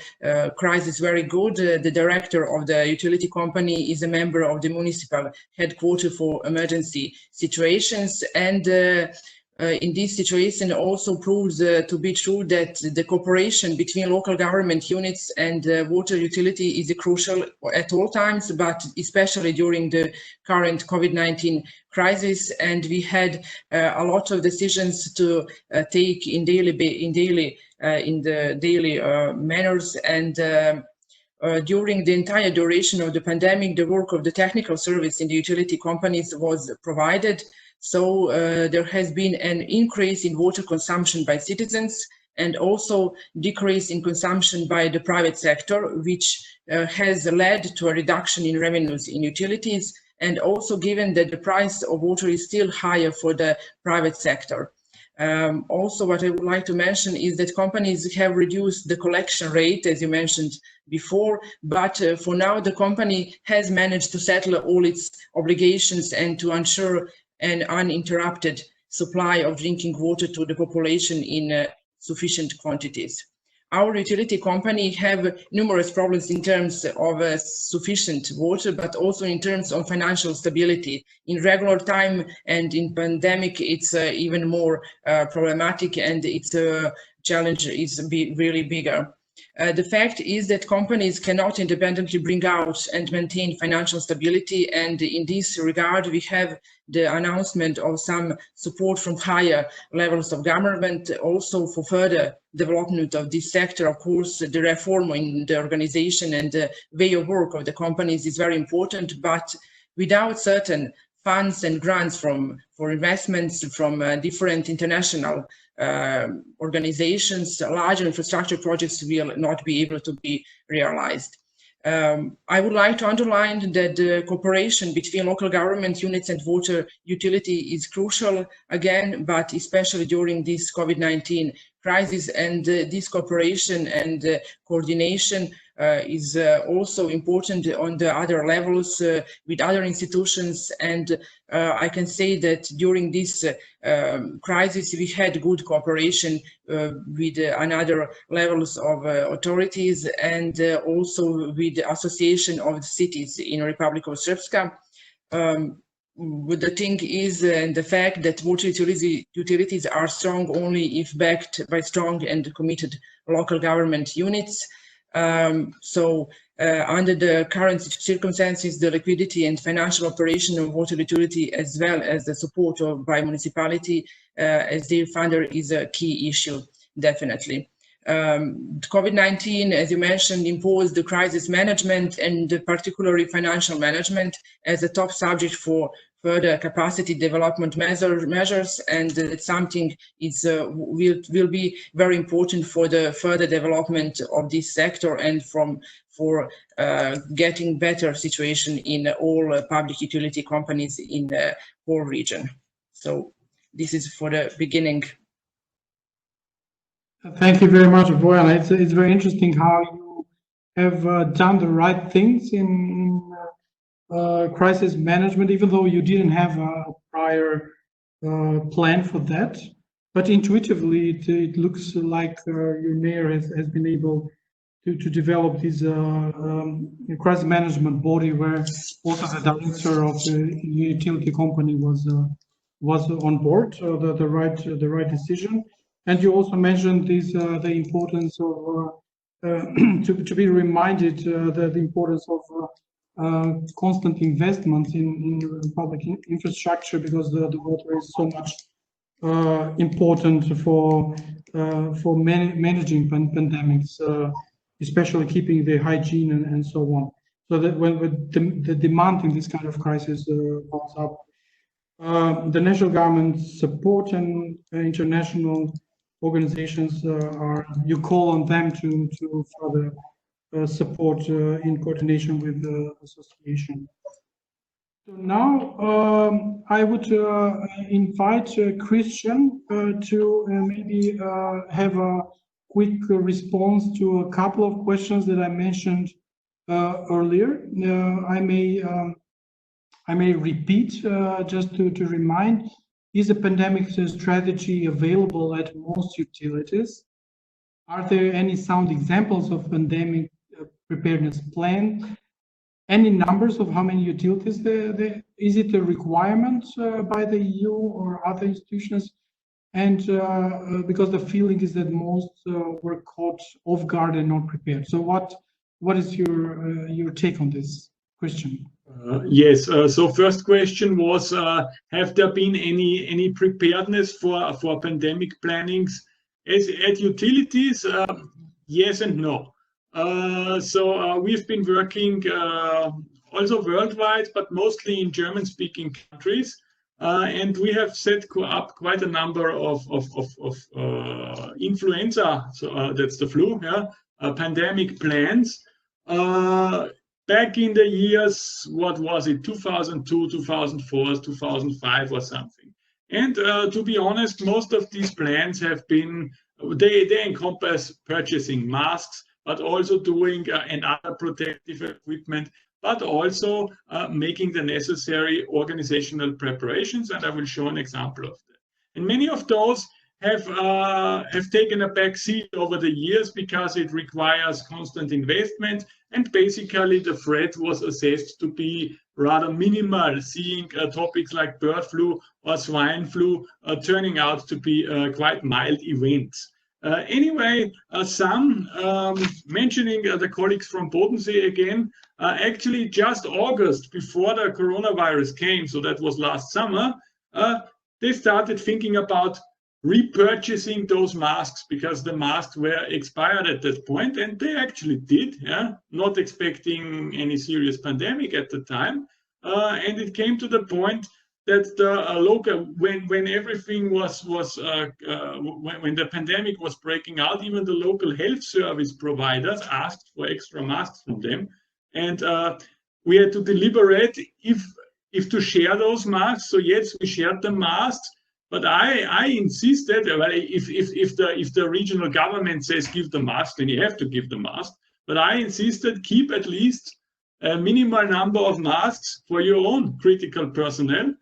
crisis very good. The director of the utility company is a member of the municipal headquarters for emergency situations, and in this situation also proves to be true that the cooperation between local government units and water utility is crucial at all times, but especially during the current COVID-19 crisis. And we had a lot of decisions to take in the daily manners, and during the entire duration of the pandemic, the work of the technical service in the utility companies was provided. So there has been an increase in water consumption by citizens, and also decrease in consumption by the private sector, which has led to a reduction in revenues in utilities, and also given that the price of water is still higher for the private sector. Also, what I would like to mention is that companies have reduced the collection rate, as you mentioned before, but for now the company has managed to settle all its obligations and to ensure an uninterrupted supply of drinking water to the population in sufficient quantities. our utility company have numerous problems in terms of sufficient water, but also in terms of financial stability. In regular time and in pandemic, it's even more problematic, and its challenge is really bigger. The fact is that companies cannot independently bring out and maintain financial stability, and in this regard we have the announcement of some support from higher levels of government also for further development of this sector. Of course, the reform in the organization and the way of work of the companies is very important, but without certain funds and grants for investments from different international organizations, larger infrastructure projects will not be able to be realized. I would like to underline that the cooperation between local government units and water utility is crucial again, but especially during this COVID-19 crisis, and this cooperation and coordination is also important on the other levels with other institutions. And I can say that during this crisis we had good cooperation with another levels of authorities, and also with the Association of Cities in Republic of Srpska. But the thing is, the fact that water utilities are strong only if backed by strong and committed local government units. Under the current circumstances, the liquidity and financial operation of water utility, as well as the support by municipality as their funder, is a key issue, definitely. COVID-19, as you mentioned, imposed the crisis management and particularly financial management as a top subject for further capacity development measures, and something is will be very important for the further development of this sector and for getting better situation in all public utility companies in the whole region. So this is for the beginning. Thank you very much, Bojana. It's very interesting how you have done the right things in crisis management, even though you didn't have a prior plan for that. But intuitively, it looks like your mayor has been able to develop this crisis management body, where also the director of the utility company was on board. The right decision. And you also mentioned this the importance of to be reminded the importance of constant investment in public infrastructure, because the water is so much important for managing pandemics, especially keeping the hygiene and so on. So that when the demand in this kind of crisis goes up, the national government support and international organizations you call on them to further support in coordination with the association. So now I would invite Christian to maybe have a quick response to a couple of questions that I mentioned earlier. I may repeat just to remind. Is a pandemic strategy available at most utilities? Are there any sound examples of pandemic preparedness plan? Any numbers of how many utilities is it a requirement by the EU or other institutions? And because the feeling is that most were caught off guard and not prepared. So what is your take on this, Christian? Yes. So first question was, have there been any preparedness for pandemic plannings at utilities? Yes and no. So we've been working also worldwide, but mostly in German-speaking countries, and we have set up quite a number of influenza. So that's the flu. Yeah, pandemic plans. Back in the years, what was it, 2002, 2004, 2005 or something. And to be honest, most of these plans have been, they encompass purchasing masks, but also doing and other protective equipment, but also making the necessary organizational preparations. And I will show an example of that. And many of those have taken a back seat over the years because it requires constant investment, and basically the threat was assessed to be rather minimal, seeing topics like bird flu or swine flu turning out to be quite mild events. Anyway, some mentioning the colleagues from Bodensee again, actually just August before the coronavirus came, so that was last summer, they started thinking about repurchasing those masks because the masks were expired at that point, and they actually did, yeah, not expecting any serious pandemic at the time. And it came to the point that the local, when everything was when the pandemic was breaking out, even the local health service providers asked for extra masks from them, and we had to deliberate if to share those masks. So yes, we shared the masks, but I insisted, well, if the regional government says give the mask, then you have to give the mask. But I insisted keep at least a minimal number of masks for your own critical personnel,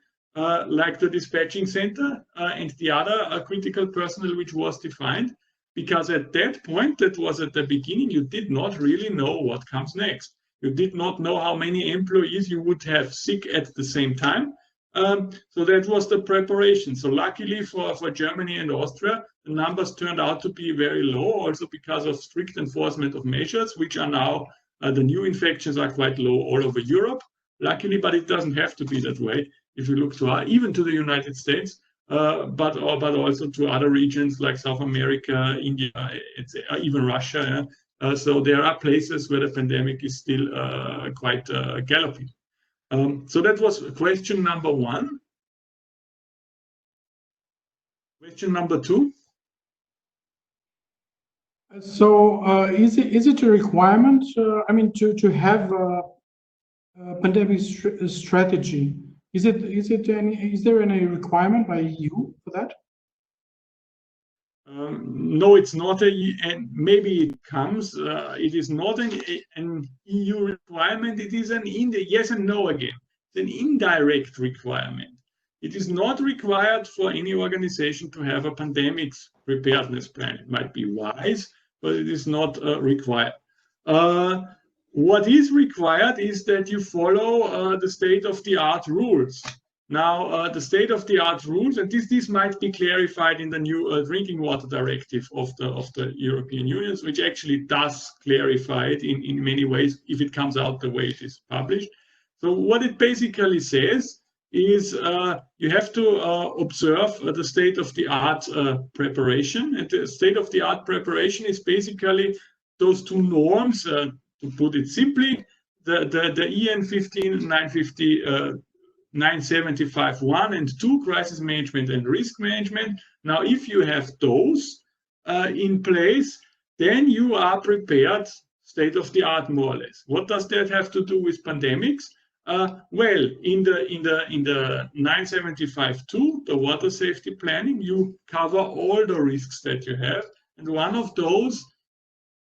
like the dispatching center and the other critical personnel which was defined, because at that point, that was at the beginning, you did not really know what comes next. You did not know how many employees you would have sick at the same time. So that was the preparation. So luckily for Germany and Austria, the numbers turned out to be very low, also because of strict enforcement of measures, which are now, the new infections are quite low all over Europe, luckily, but it doesn't have to be that way. If you look to even to the United States, but also to other regions like South America, India, even Russia. So there are places where the pandemic is still quite galloping. So that was question number one. Question number two. So is it a requirement? I mean, to have a pandemic strategy? Is there any requirement by EU for that? No, it's not and maybe it comes. It is not an EU requirement. It is yes and no again. It's an indirect requirement. It is not required for any organization to have a pandemic preparedness plan. It might be wise, but it is not required. What is required is that you follow the state-of-the-art rules. Now, the state-of-the-art rules, and this might be clarified in the new drinking water directive of the European Union, which actually does clarify it in many ways if it comes out the way it is published. So what it basically says is you have to observe the state-of-the-art preparation. And the state-of-the-art preparation is basically those two norms, to put it simply, the EN 15 950 975-1 and 2, crisis management and risk management. Now, if you have those in place, then you are prepared, state of the art, more or less. What does that have to do with pandemics? Well, in the 975-2, the water safety planning, you cover all the risks that you have, and one of those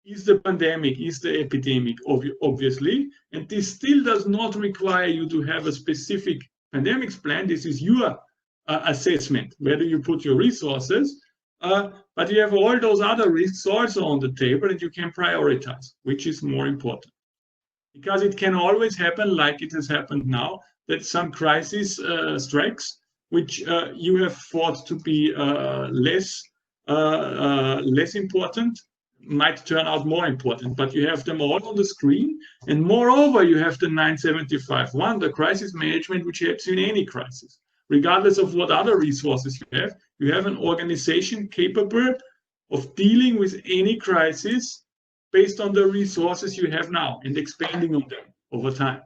is the pandemic, is the epidemic, obviously, and this still does not require you to have a specific pandemics plan. This is your assessment, where do you put your resources, but you have all those other risks also on the table, and you can prioritize, which is more important. Because it can always happen, like it has happened now, that some crisis strikes, which you have thought to be less important, might turn out more important, but you have them all on the screen. And moreover, you have the 975-1, the crisis management, which helps you in any crisis. Regardless of what other resources you have an organization capable of dealing with any crisis based on the resources you have now and expanding on them over time.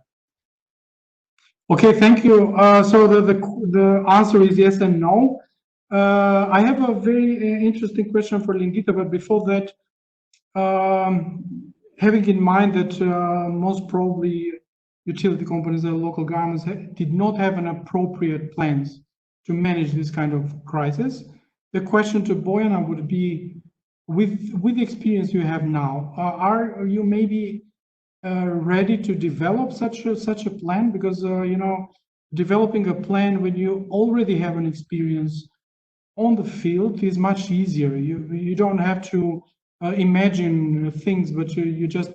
Okay, thank you. So the answer is yes and no. I have a very interesting question for Lingita, but before that, having in mind that most probably utility companies and local governments did not have an appropriate plans to manage this kind of crisis, the question to Bojana would be, with the experience you have now, are you maybe ready to develop such a plan? Because developing a plan when you already have an experience on the field is much easier. You don't have to imagine things, but you just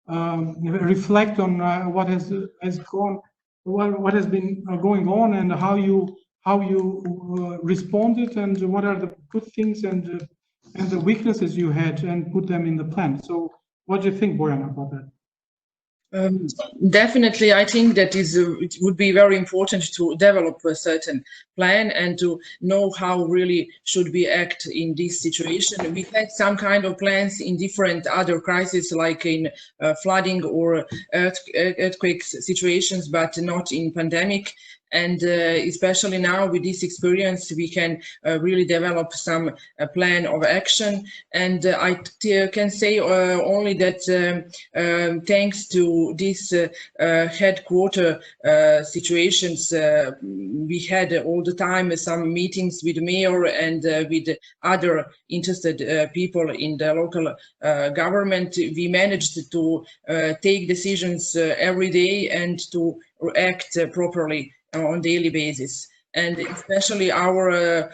reflect on what has gone, what has been going on, and how you responded, and what are the good things and the weaknesses you had, and put them in the plan. So, what do you think, Bojana, about that? Definitely, I think that it would be very important to develop a certain plan and to know how really should we act in this situation. We had some kind of plans in different other crises, like in flooding or earthquake situations, but not in pandemic. And especially now with this experience, we can really develop some plan of action. And I can say only that thanks to these headquarter situations, we had all the time some meetings with the mayor and with other interested people in the local government. We managed to take decisions every day and to act properly on daily basis. And especially our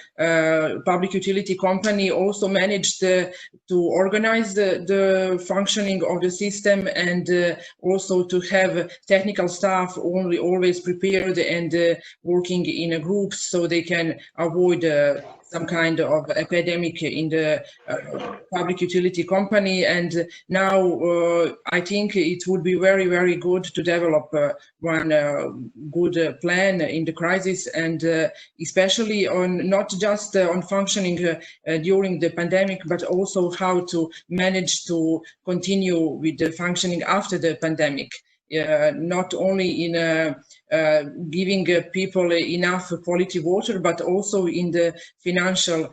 public utility company also managed to organize the functioning of the system, and also to have technical staff always prepared and working in a group, so they can avoid some kind of epidemic in the public utility company. And now I think it would be very, very good to develop one good plan in the crisis, and especially on not just on functioning during the pandemic, but also how to manage to continue with the functioning after the pandemic. Not only in giving people enough quality water, but also in the financial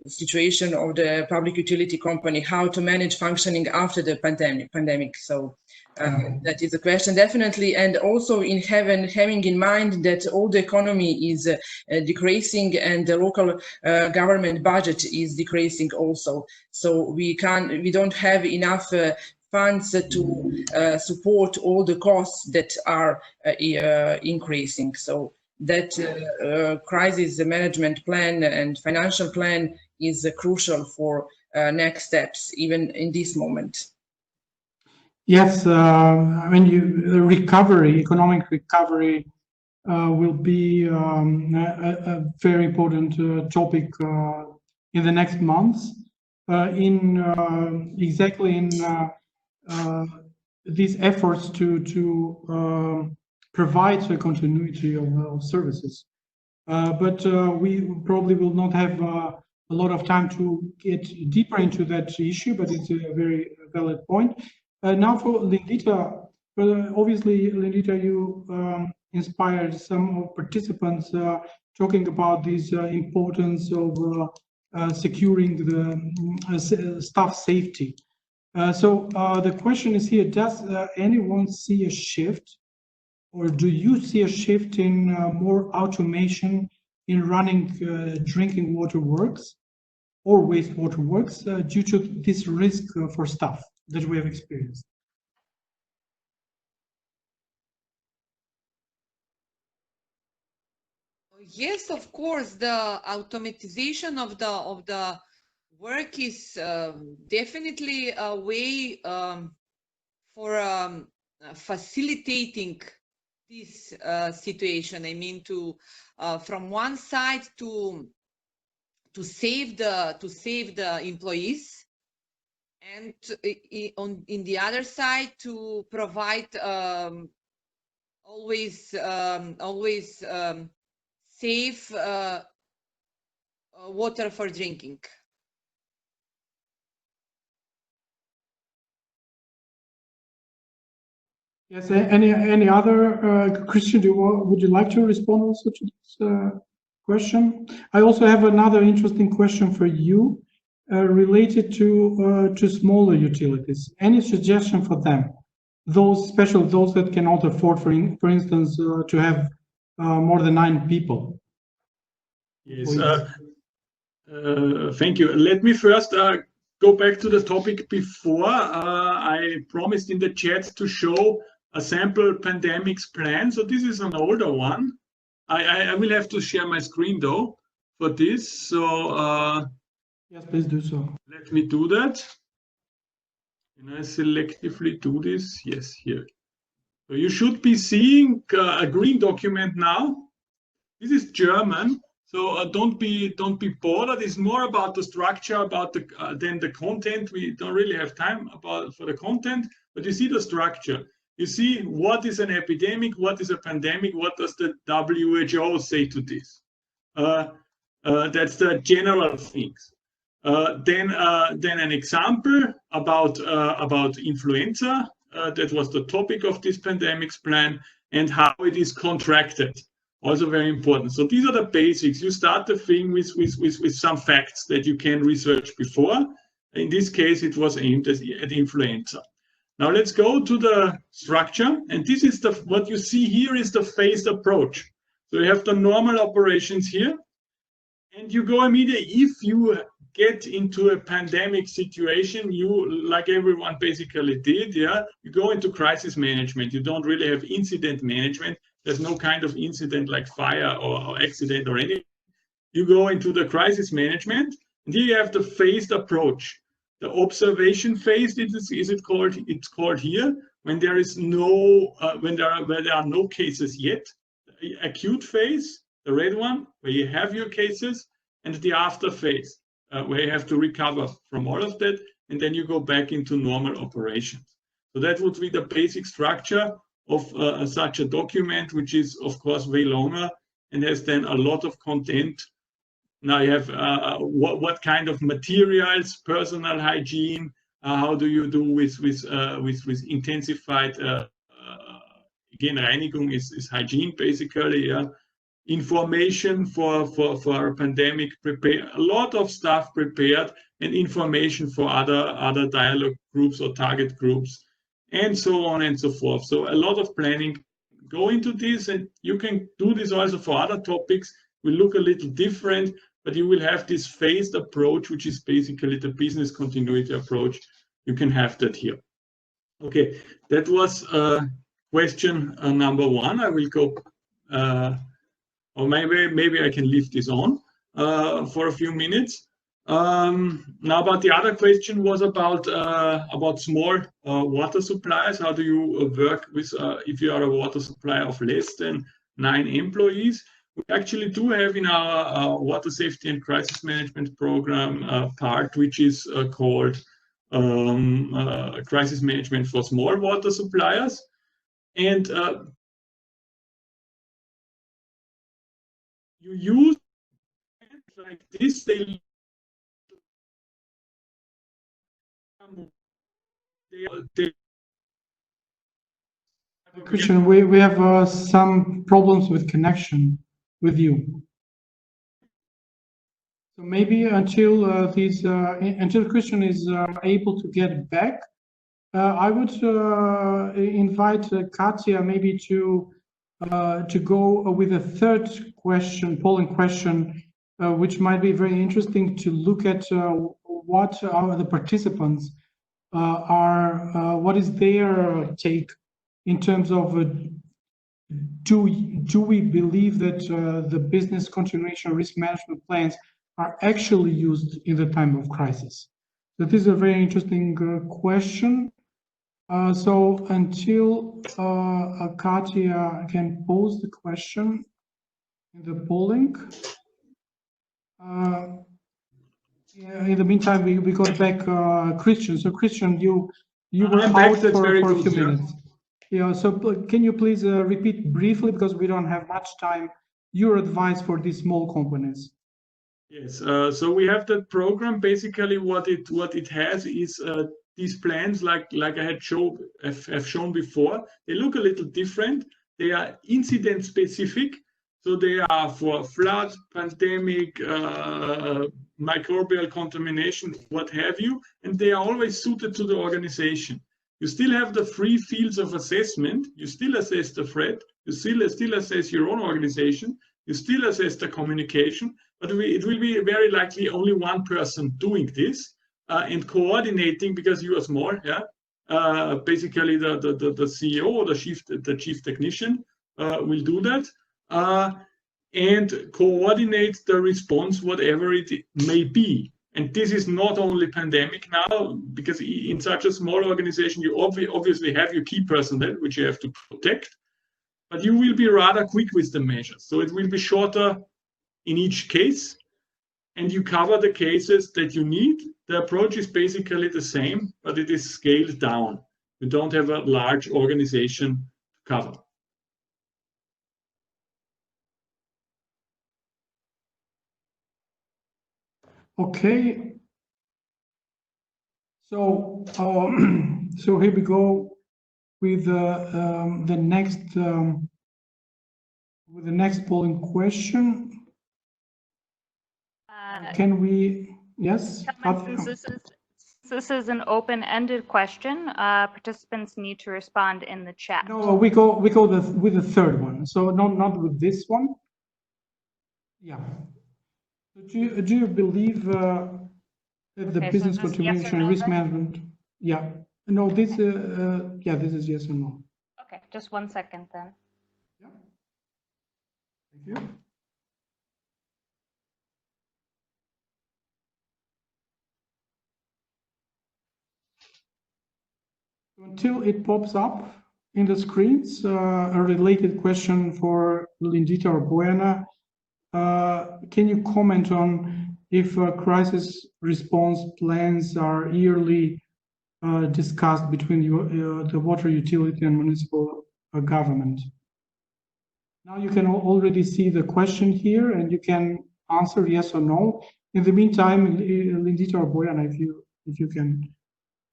situation of the public utility company, how to manage functioning after the pandemic. So that is a question, definitely. And also in having in mind that all the economy is decreasing, and the local government budget is decreasing also. So we don't have enough funds to support all the costs that are increasing. So that crisis management plan and financial plan is crucial for next steps, even in this moment. Yes, I mean, economic recovery will be a very important topic in the next months. These efforts to provide the continuity of services. But we probably will not have a lot of time to get deeper into that issue, but it's a very valid point. Now for Lindita, obviously, Lindita, you inspired some participants talking about this importance of securing the staff safety. So the question is here, does anyone see a shift, or do you see a shift in more automation in running drinking water works or wastewater works due to this risk for staff that we have experienced? Yes, of course, the automatization of the work is definitely a way for facilitating this situation. I mean, to from one side to save the employees, and in the other side to provide always safe water for drinking. Yes. Any other Christian? Would you like to respond also to this question? I also have another interesting question for you related to smaller utilities. Any suggestion for them? Those that cannot afford, for instance, to have more than 9 people. Yes. Thank you. Let me first go back to the topic before. I promised in the chat to show a sample pandemics plan. So this is an older one. I will have to share my screen though for this. So yes, please do so. let me do that. Can I selectively do this? Yes, here. So you should be seeing a green document now. This is German, so don't be bothered. It's more about the structure, about the than the content. We don't really have time for the content, but you see the structure. You see what is an epidemic, what is a pandemic, what does the WHO say to this? That's the general things. Then an example about influenza. That was the topic of this pandemics plan, and how it is contracted. Also very important. So these are the basics. You start the thing with some facts that you can research before. In this case, it was aimed at influenza. Now let's go to the structure, and this is what you see here is the phased approach. So you have the normal operations here, and you go immediately. If you get into a pandemic situation, you, like everyone basically did, yeah, you go into crisis management. You don't really have incident management. There's no kind of incident like fire or accident or anything. You go into the crisis management, and here you have the phased approach. The observation phase it's called here, when there is no when there are no cases yet. The acute phase, the red one, where you have your cases, and the after phase, where you have to recover from all of that, and then you go back into normal operations. So that would be the basic structure of such a document, which is of course way longer and has then a lot of content. Now you have what kind of materials, personal hygiene, how do you do with intensified again, Reinigung is hygiene basically, yeah. Information for a pandemic, prepare a lot of stuff prepared, and information for other dialogue groups or target groups, and so on and so forth. So a lot of planning go into this, and you can do this also for other topics. Will look a little different, but you will have this phased approach, which is basically the business continuity approach. You can have that here. Okay, that was question number one. I will go, or maybe I can leave this on for a few minutes. Now, but the other question was about small water suppliers. How do you work with if you are a water supplier of less than 9 employees? We actually do have in our water safety and crisis management program part, which is called crisis management for small water suppliers. And you use like this, they Christian, we have some problems with connection with you. So maybe until until Christian is able to get back, I would invite Katja maybe to go with a third question, polling question, which might be very interesting to look at what are the participants what is their take in terms of do we believe that the business continuation risk management plans are actually used in the time of crisis? So this is a very interesting question. So until Katja can pose the question in the polling, in the meantime, we got back Christian. So Christian, you were out for a few minutes. Yeah. So can you please repeat briefly, because we don't have much time, your advice for these small companies? Yes. So we have that program. Basically, what it has is these plans, like I had shown before. They look a little different. They are incident specific. So they are for flood, pandemic, microbial contamination, what have you, and they are always suited to the organization. You still have the 3 fields of assessment. You still assess the threat. You still assess your own organization. You still assess the communication, but it will be very likely only one person doing this and coordinating, because you are small. Yeah, basically the CEO or the chief technician will do that. and coordinate the response, whatever it may be. And this is not only pandemic now, because in such a small organization, you obviously have your key personnel, which you have to protect, but you will be rather quick with the measures. So it will be shorter in each case, and you cover the cases that you need. The approach is basically the same, but it is scaled down. You don't have a large organization to cover. Okay. So, so here we go with the next polling question. Can we? Yes. Since this is an open-ended question, participants need to respond in the chat. No, we go with the third one. So not with this one. Yeah. Do you believe that the business so continuation yes or no, risk then? management? Yeah. No. This. Yeah. This is yes or no. Okay, just 1 second then. Yeah. Thank you. Until it pops up in the screens, a related question for Lindita or Bojana. Can you comment on if crisis response plans are yearly discussed between the water utility and municipal government? Now you can already see the question here, and you can answer yes or no. In the meantime, Lindita or Bojana, if you can.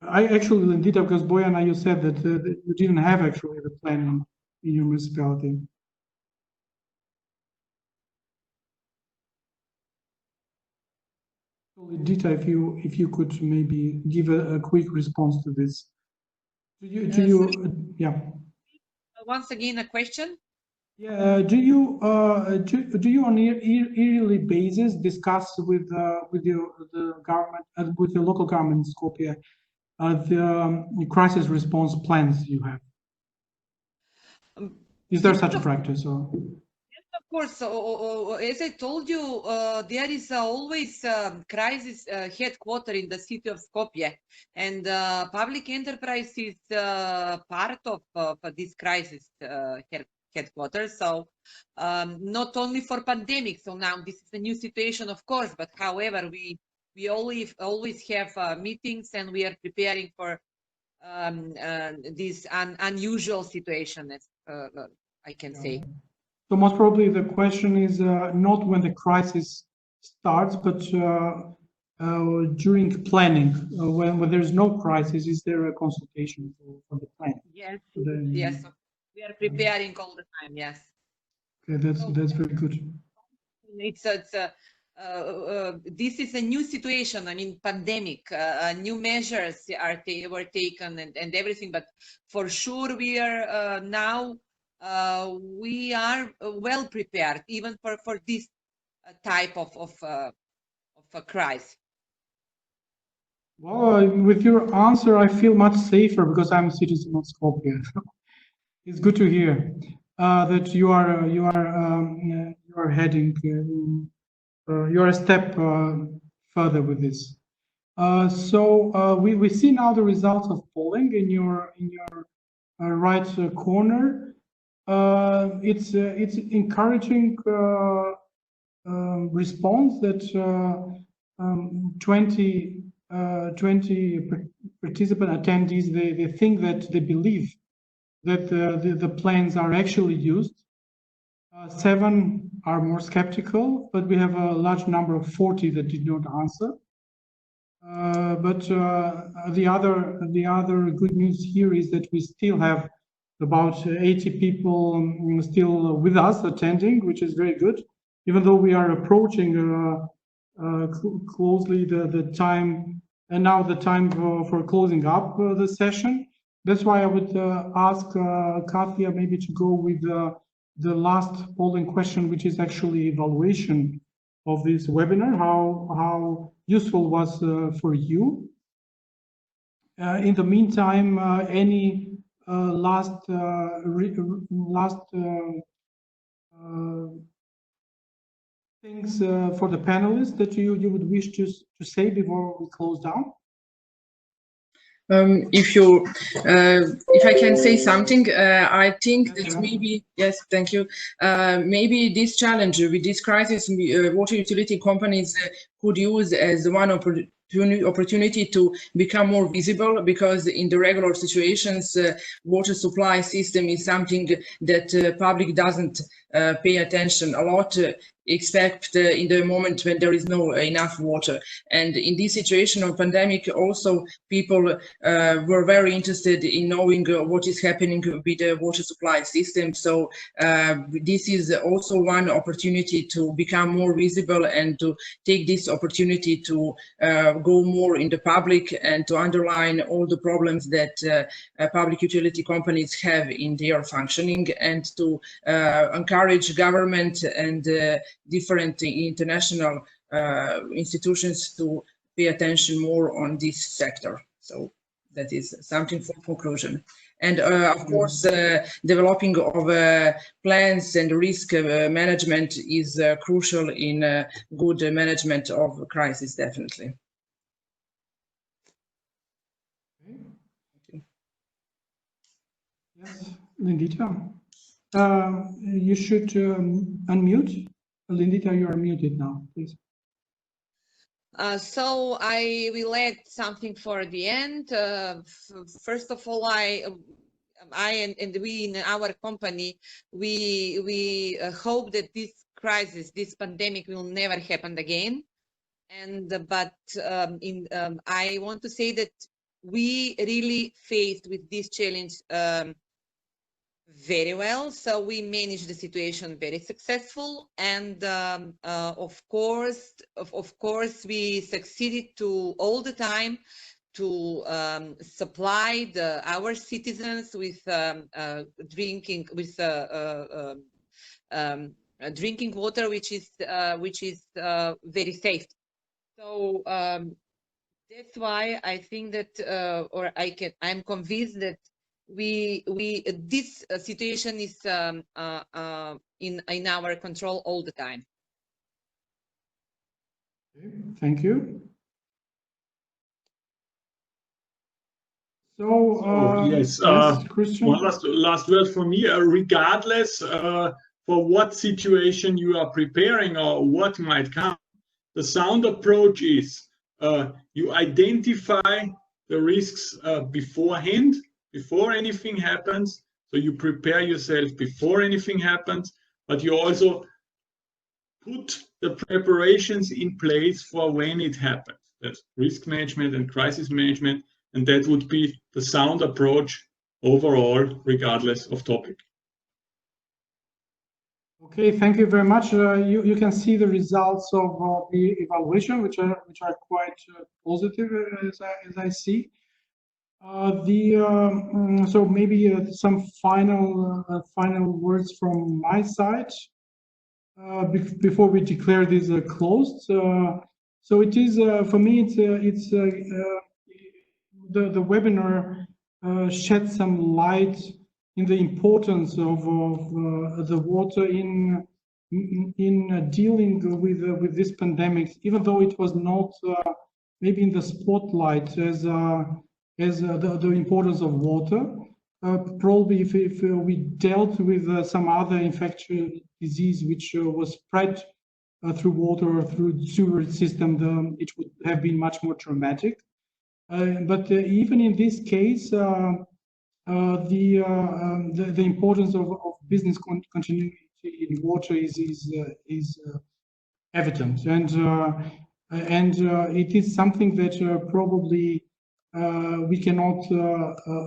I actually, Lindita, because Bojana, you said that you didn't have actually the plan in your municipality. So Lindita, if you could maybe give a quick response to this. Yeah. Once again, a question. Yeah. Do you on yearly basis discuss with the government with the local government in Skopje the crisis response plans you have? Is there such a practice? Or? Yes, of course. So, as I told you, there is always crisis headquarter in the city of Skopje, and public enterprise is part of this crisis headquarters. So not only for pandemic. So now this is a new situation, of course, but however, we always have meetings, and we are preparing for this unusual situation, as I can say. So most probably the question is not when the crisis starts, but during planning. When there's no crisis, is there a consultation for the plan? Yes, yes. We are preparing all the time. Yes. Okay, that's very good. This is a new situation. I mean, pandemic, new measures were taken and everything. But for sure, we are now we are well prepared even for this type of a crisis. Well, with your answer, I feel much safer because I'm a citizen of Skopje. It's good to hear that you are heading. You are a step further with this. So we see now the results of polling in your right corner. It's encouraging response that 20 participant attendees they think that they believe that the plans are actually used. 7 are more skeptical, but we have a large number of 40 that did not answer. But the other good news here is that we still have about 80 people still with us attending, which is very good. Even though we are approaching closely the time, and now the time for closing up the session. That's why I would ask Katja maybe to go with the last polling question, which is actually evaluation of this webinar. How useful was for you? In the meantime, any last things for the panelists that you would wish to say before we close down? If I can say something, I think that maybe, yes, thank you. Maybe this challenge with this crisis, water utility companies could use as one opportunity to become more visible, because in the regular situations, water supply system is something that public doesn't pay attention a lot, except in the moment when there is no enough water. And in this situation of pandemic, also people were very interested in knowing what is happening with the water supply system. So this is also one opportunity to become more visible and to take this opportunity to go more in the public and to underline all the problems that public utility companies have in their functioning, and to encourage government and different international institutions to pay attention more on this sector. So that is something for conclusion. And of course, developing of plans and risk management is crucial in good management of crisis, definitely. Yes, Lindita. You should unmute. Lindita, you are muted now, please. So I will add something for the end. First of all, I and we in our company, we hope that this crisis, this pandemic, will never happen again. And I want to say that we really faced with this challenge very well. So we managed the situation very successful, and of course we succeeded to all the time to supply our citizens with drinking water, which is very safe. So that's why I think that, I'm convinced that this situation is in our control all the time. Thank you. So yes, Christian. one last word for me. Regardless for what situation you are preparing or what might come, the sound approach is you identify the risks beforehand, before anything happens. So you prepare yourself before anything happens, but you also put the preparations in place for when it happens. That's risk management and crisis management, and that would be the sound approach overall, regardless of topic. Okay, thank you very much. You can see the results of the evaluation, which are quite positive, as I see. So maybe some final words from my side before we declare this closed. So it is for me. It's the webinar shed some light in the importance of the water in dealing with this pandemic, even though it was not maybe in the spotlight as the importance of water. Probably if we dealt with some other infectious disease which was spread through water or through sewerage system, it would have been much more dramatic. But even in this case, the importance of business continuity in water is evident, and it is something that probably we cannot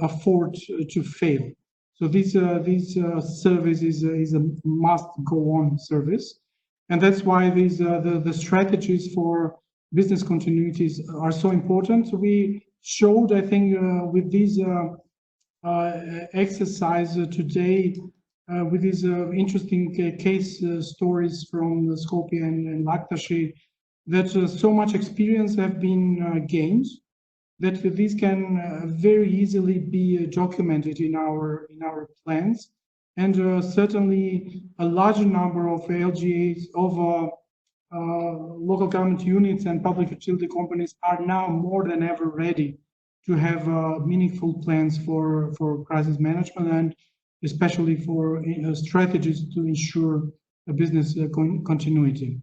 afford to fail. So this service is a must-go-on service, and that's why the strategies for business continuities are so important. We showed, I think, with these exercise today, with these interesting case stories from Skopje and Laktashi, that so much experience have been gained, that this can very easily be documented in our plans, and certainly a larger number of LGAs, of local government units and public utility companies are now more than ever ready to have meaningful plans for crisis management and especially for strategies to ensure a business continuity.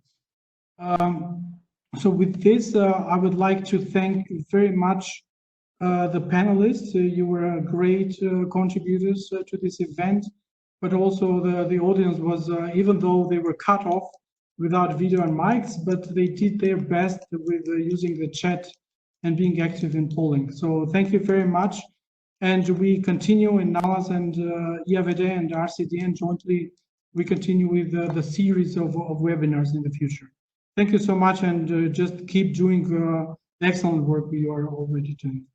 So with this, I would like to thank very much the panelists. You were great contributors to this event, but also the audience was, even though they were cut off without video and mics, but they did their best with using the chat and being active in polling. So thank you very much. And we continue in NALAS and IAVD and RCDN jointly. We continue with the series of webinars in the future. Thank you so much, and just keep doing the excellent work you are already doing.